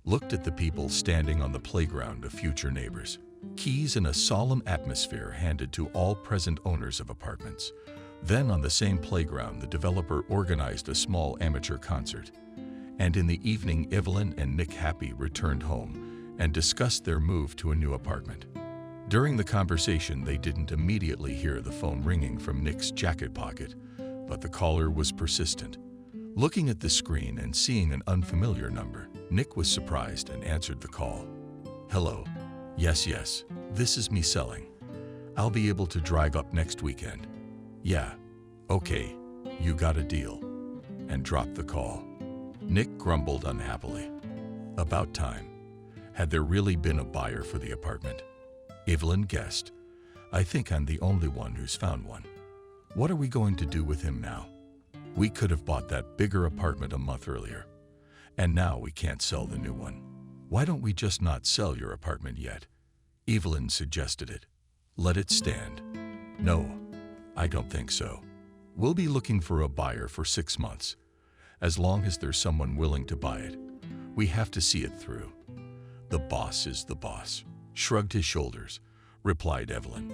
looked at the people standing on the playground of future neighbors. Keys in a solemn atmosphere handed to all present owners of apartments. Then on the same playground, the developer organized a small amateur concert. And in the evening, Evelyn and Nick Happy returned home and discussed their move to a new apartment. During the conversation, they didn't immediately hear the phone ringing from Nick's jacket pocket, but the caller was persistent. Looking at the screen and seeing an unfamiliar number, Nick was surprised and answered the call. "Hello. Yes, this is me selling. I'll be able to drive up next weekend." "Yeah, okay, you got a deal," and dropped the call. Nick grumbled unhappily. About time. Had there really been a buyer for the apartment? Evelyn guessed. "I think I'm the only one who's found one." "What are we going to do with him now? We could have bought that bigger apartment a month earlier, and now we can't sell the new one. Why don't we just not sell your apartment yet?" Evelyn suggested it. "Let it stand." "No, I don't think so. We'll be looking for a buyer for 6 months. As long as there's someone willing to buy it, we have to see it through." "The boss is the boss," shrugged his shoulders, replied Evelyn.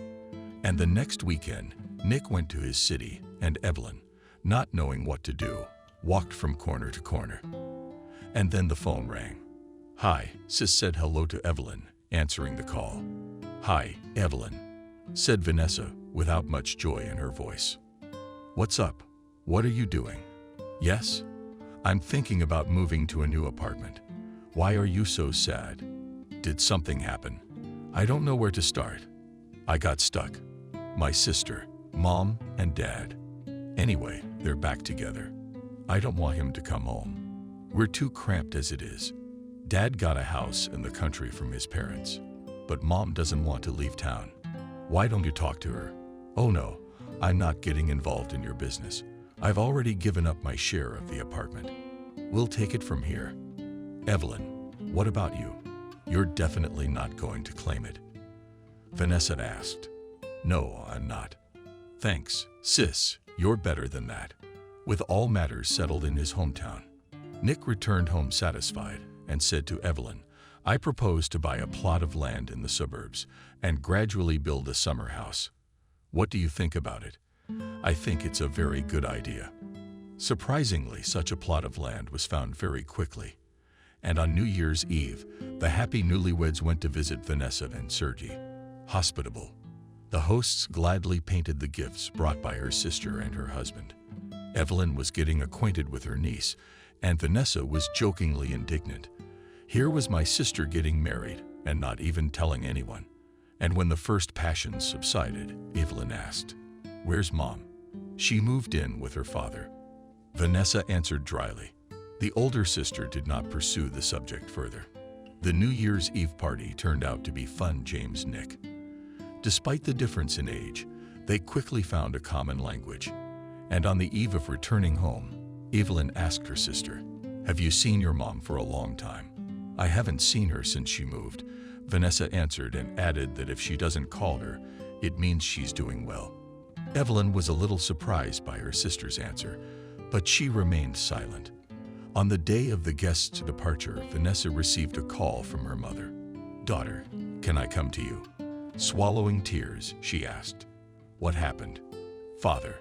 And the next weekend, Nick went to his city, and Evelyn, not knowing what to do, walked from corner to corner. And then the phone rang. "Hi," Sis said hello to Evelyn, answering the call. "Hi, Evelyn," said Vanessa, without much joy in her voice. "What's up? What are you doing?" "Yes? I'm thinking about moving to a new apartment. Why are you so sad? Did something happen?" "I don't know where to start. I got stuck. My sister, Mom, and Dad. Anyway, they're back together. I don't want him to come home. We're too cramped as it is. Dad got a house in the country from his parents, but Mom doesn't want to leave town. Why don't you talk to her?" "Oh no, I'm not getting involved in your business. I've already given up my share of the apartment. We'll take it from here." "Evelyn, what about you? You're definitely not going to claim it?" Vanessa asked. "No, I'm not." "Thanks, sis, you're better than that." With all matters settled in his hometown, Nick returned home satisfied and said to Evelyn, "I propose to buy a plot of land in the suburbs and gradually build a summer house. What do you think about it?" "I think it's a very good idea." Surprisingly, such a plot of land was found very quickly. And on New Year's Eve, the happy newlyweds went to visit Vanessa and Sergey. Hospitable, the hosts gladly painted the gifts brought by her sister and her husband. Evelyn was getting acquainted with her niece, and Vanessa was jokingly indignant. "Here was my sister getting married, and not even telling anyone." And when the first passions subsided, Evelyn asked, "Where's Mom?" "She moved in with her father," Vanessa answered dryly. The older sister did not pursue the subject further. The New Year's Eve party turned out to be fun. James and Nick. Despite the difference in age, they quickly found a common language. And on the eve of returning home, Evelyn asked her sister, "Have you seen your mom for a long time?" "I haven't seen her since she moved," Vanessa answered, and added that if she doesn't call her, it means she's doing well. Evelyn was a little surprised by her sister's answer, but she remained silent. On the day of the guests' departure, Vanessa received a call from her mother. "Daughter, can I come to you?" Swallowing tears, she asked, "What happened?" "Father,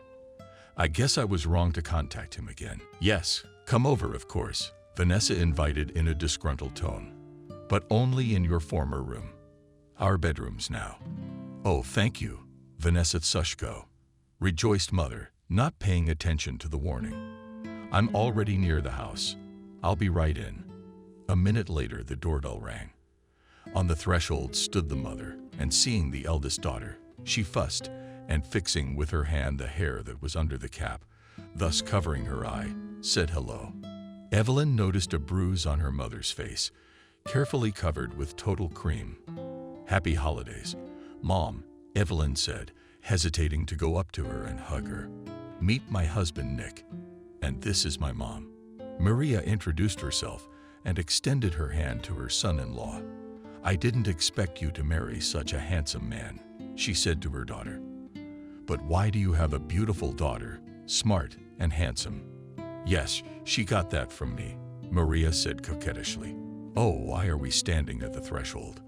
I guess I was wrong to contact him again." "Yes, come over, of course," Vanessa invited in a disgruntled tone. "But only in your former room. Our bedrooms now." "Oh, thank you, Vanessa Sushko," rejoiced mother, not paying attention to the warning. "I'm already near the house. I'll be right in." A minute later, the doorbell rang. On the threshold stood the mother, and seeing the eldest daughter, she fussed, and fixing with her hand the hair that was under the cap, thus covering her eye, said hello. Evelyn noticed a bruise on her mother's face, carefully covered with total cream. "Happy holidays, Mom," Evelyn said, hesitating to go up to her and hug her. "Meet my husband, Nick. And this is my mom." Maria introduced herself and extended her hand to her son-in-law. "I didn't expect you to marry such a handsome man," she said to her daughter. "But why do you have a beautiful daughter, smart and handsome?" "Yes, she got that from me," Maria said coquettishly. "Oh, why are we standing at the threshold?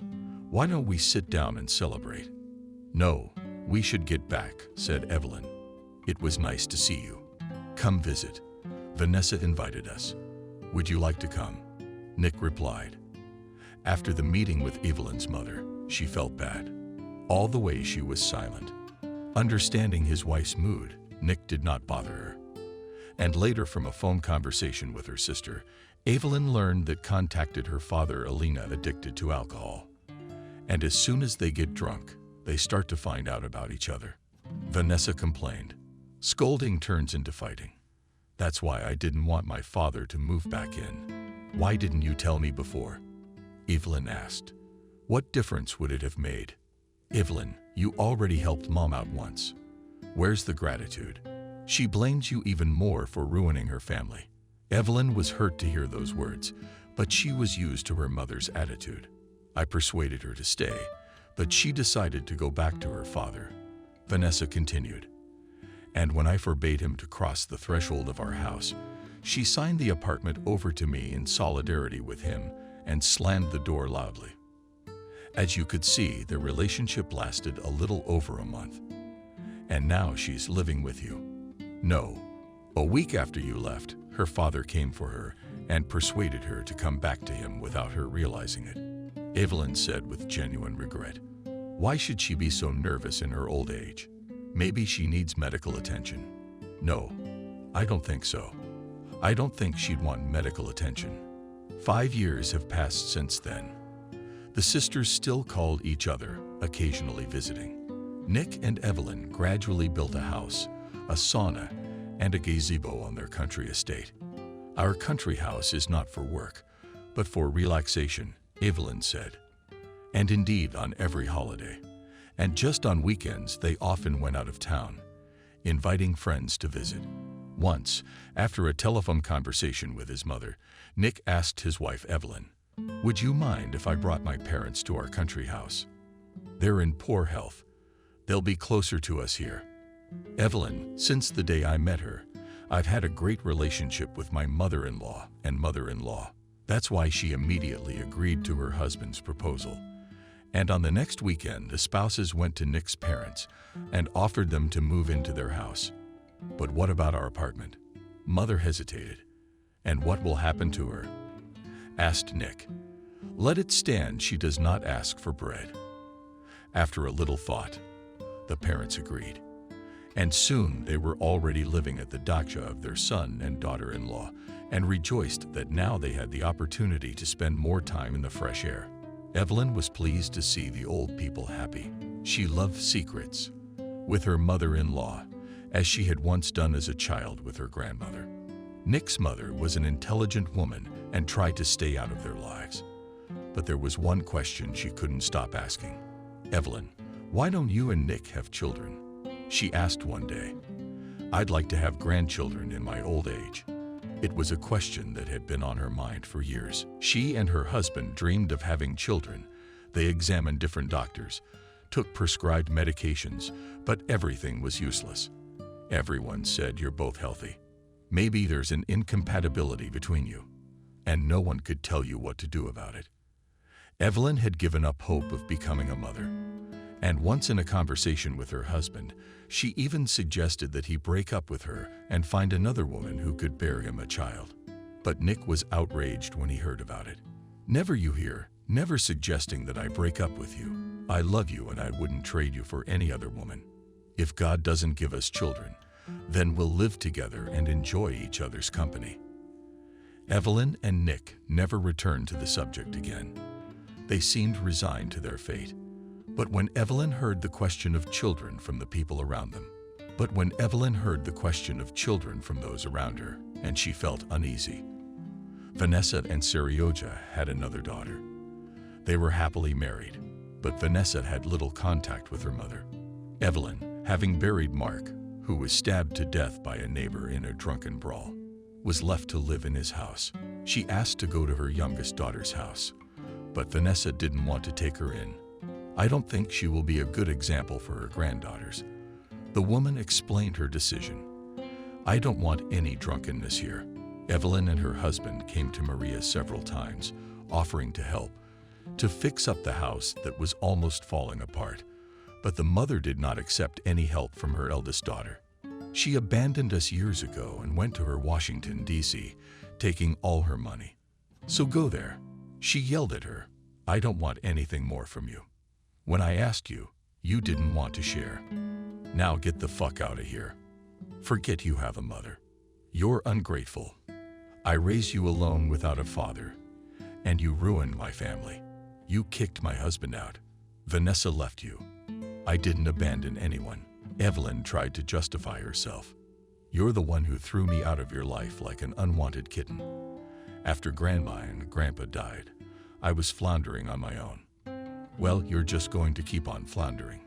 Why don't we sit down and celebrate?" "No, we should get back," said Evelyn. "It was nice to see you. Come visit. Vanessa invited us. Would you like to come?" Nick replied. After the meeting with Evelyn's mother, she felt bad. All the way she was silent. Understanding his wife's mood, Nick did not bother her. And later, from a phone conversation with her sister, Evelyn learned that contacted her father, Alina, addicted to alcohol. And as soon as they get drunk, they start to find out about each other. Vanessa complained. "Scolding turns into fighting. That's why I didn't want my father to move back in." "Why didn't you tell me before?" Evelyn asked. "What difference would it have made?" "Evelyn, you already helped Mom out once. Where's the gratitude? She blames you even more for ruining her family." Evelyn was hurt to hear those words, but she was used to her mother's attitude. "I persuaded her to stay, but she decided to go back to her father," Vanessa continued. "And when I forbade him to cross the threshold of our house, she signed the apartment over to me in solidarity with him and slammed the door loudly. As you could see, their relationship lasted a little over a month. And now she's living with you." "No. A week after you left, her father came for her and persuaded her to come back to him without her realizing it," Evelyn said with genuine regret. "Why should she be so nervous in her old age? Maybe she needs medical attention." "No, I don't think so. I don't think she'd want medical attention." 5 years have passed since then. The sisters still called each other, occasionally visiting. Nick and Evelyn gradually built a house, a sauna, and a gazebo on their country estate. "Our country house is not for work, but for relaxation," Evelyn said. And indeed, on every holiday, and just on weekends, they often went out of town, inviting friends to visit. Once, after a telephone conversation with his mother, Nick asked his wife Evelyn, "Would you mind if I brought my parents to our country house? They're in poor health. They'll be closer to us here." "Evelyn, since the day I met her, I've had a great relationship with my mother-in-law and mother-in-law. That's why she immediately agreed to her husband's proposal. And on the next weekend, the spouses went to Nick's parents and offered them to move into their house. But what about our apartment?" Mother hesitated. "And what will happen to her?" asked Nick. "Let it stand she does not ask for bread." After a little thought, the parents agreed. And soon they were already living at the dacha of their son and daughter-in-law and rejoiced that now they had the opportunity to spend more time in the fresh air. Evelyn was pleased to see the old people happy. She loved secrets with her mother-in-law, as she had once done as a child with her grandmother. Nick's mother was an intelligent woman and tried to stay out of their lives. But there was one question she couldn't stop asking. "Evelyn, why don't you and Nick have children?" she asked one day. "I'd like to have grandchildren in my old age." It was a question that had been on her mind for years. She and her husband dreamed of having children. They examined different doctors, took prescribed medications, but everything was useless. Everyone said, "You're both healthy. Maybe there's an incompatibility between you." And no one could tell you what to do about it. Evelyn had given up hope of becoming a mother. And once in a conversation with her husband, she even suggested that he break up with her and find another woman who could bear him a child. But Nick was outraged when he heard about it. "Never, you hear, never suggesting that I break up with you. I love you and I wouldn't trade you for any other woman. If God doesn't give us children, then we'll live together and enjoy each other's company." Evelyn and Nick never returned to the subject again. They seemed resigned to their fate. But when Evelyn heard the question of children from the people around them, from those around her, and she felt uneasy. Vanessa and Serioja had another daughter. They were happily married, but Vanessa had little contact with her mother. Evelyn, having buried Mark, who was stabbed to death by a neighbor in a drunken brawl, was left to live in his house. She asked to go to her youngest daughter's house, but Vanessa didn't want to take her in. I don't think she will be a good example for her granddaughters. The woman explained her decision. I don't want any drunkenness here. Evelyn and her husband came to Maria several times, offering to help, to fix up the house that was almost falling apart. But the mother did not accept any help from her eldest daughter. She abandoned us years ago and went to her Washington, D.C., taking all her money. So go there. She yelled at her. I don't want anything more from you. When I asked you, you didn't want to share. Now get the fuck out of here. Forget you have a mother. You're ungrateful. I raised you alone without a father, and you ruined my family. You kicked my husband out. Vanessa left you. I didn't abandon anyone. Evelyn tried to justify herself. You're the one who threw me out of your life like an unwanted kitten. After Grandma and Grandpa died, I was floundering on my own. Well, you're just going to keep on floundering.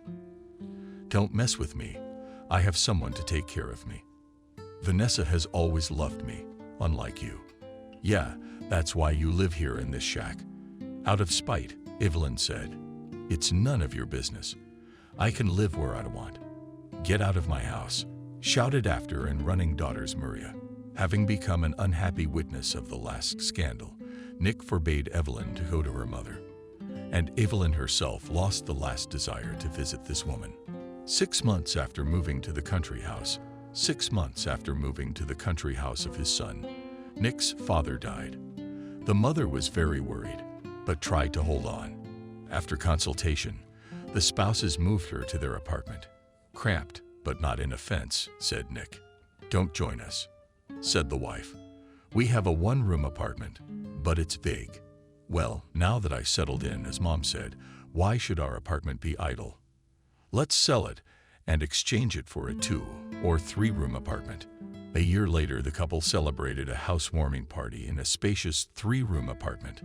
Don't mess with me. I have someone to take care of me. Vanessa has always loved me, unlike you. Yeah, that's why you live here in this shack. Out of spite, Evelyn said. It's none of your business. I can live where I want. Get out of my house, shouted after and running daughters Maria. Having become an unhappy witness of the last scandal, Nick forbade Evelyn to go to her mother. And Evelyn herself lost the last desire to visit this woman. 6 months after moving to the country house, 6 months after moving to the country house of his son, Nick's father died. The mother was very worried, but tried to hold on. After consultation, the spouses moved her to their apartment. Cramped, but not in offense, said Nick. Don't join us, said the wife. We have a one-room apartment, but it's big. Well, now that I settled in, as Mom said, why should our apartment be idle? Let's sell it and exchange it for a 2- or 3-room apartment. A year later, the couple celebrated a housewarming party in a spacious 3-room apartment.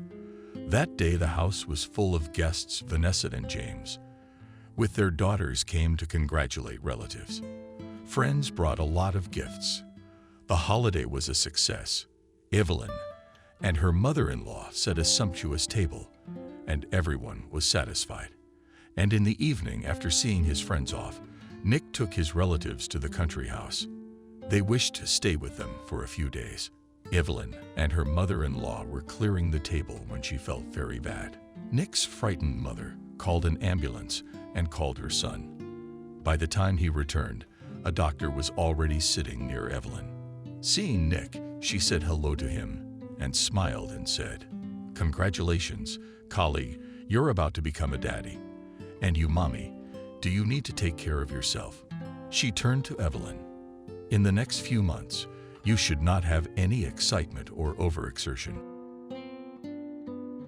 That day, the house was full of guests, Vanessa and James. With their daughters came to congratulate relatives. Friends brought a lot of gifts. The holiday was a success. Evelyn and her mother-in-law set a sumptuous table, and everyone was satisfied. And in the evening, after seeing his friends off, Nick took his relatives to the country house. They wished to stay with them for a few days. Evelyn and her mother-in-law were clearing the table when she felt very bad. Nick's frightened mother called an ambulance and called her son. By the time he returned, a doctor was already sitting near Evelyn. Seeing Nick, she said hello to him and smiled and said, "Congratulations, colleague, you're about to become a daddy. And you, mommy, do you need to take care of yourself?" She turned to Evelyn. "In the next few months, you should not have any excitement or overexertion.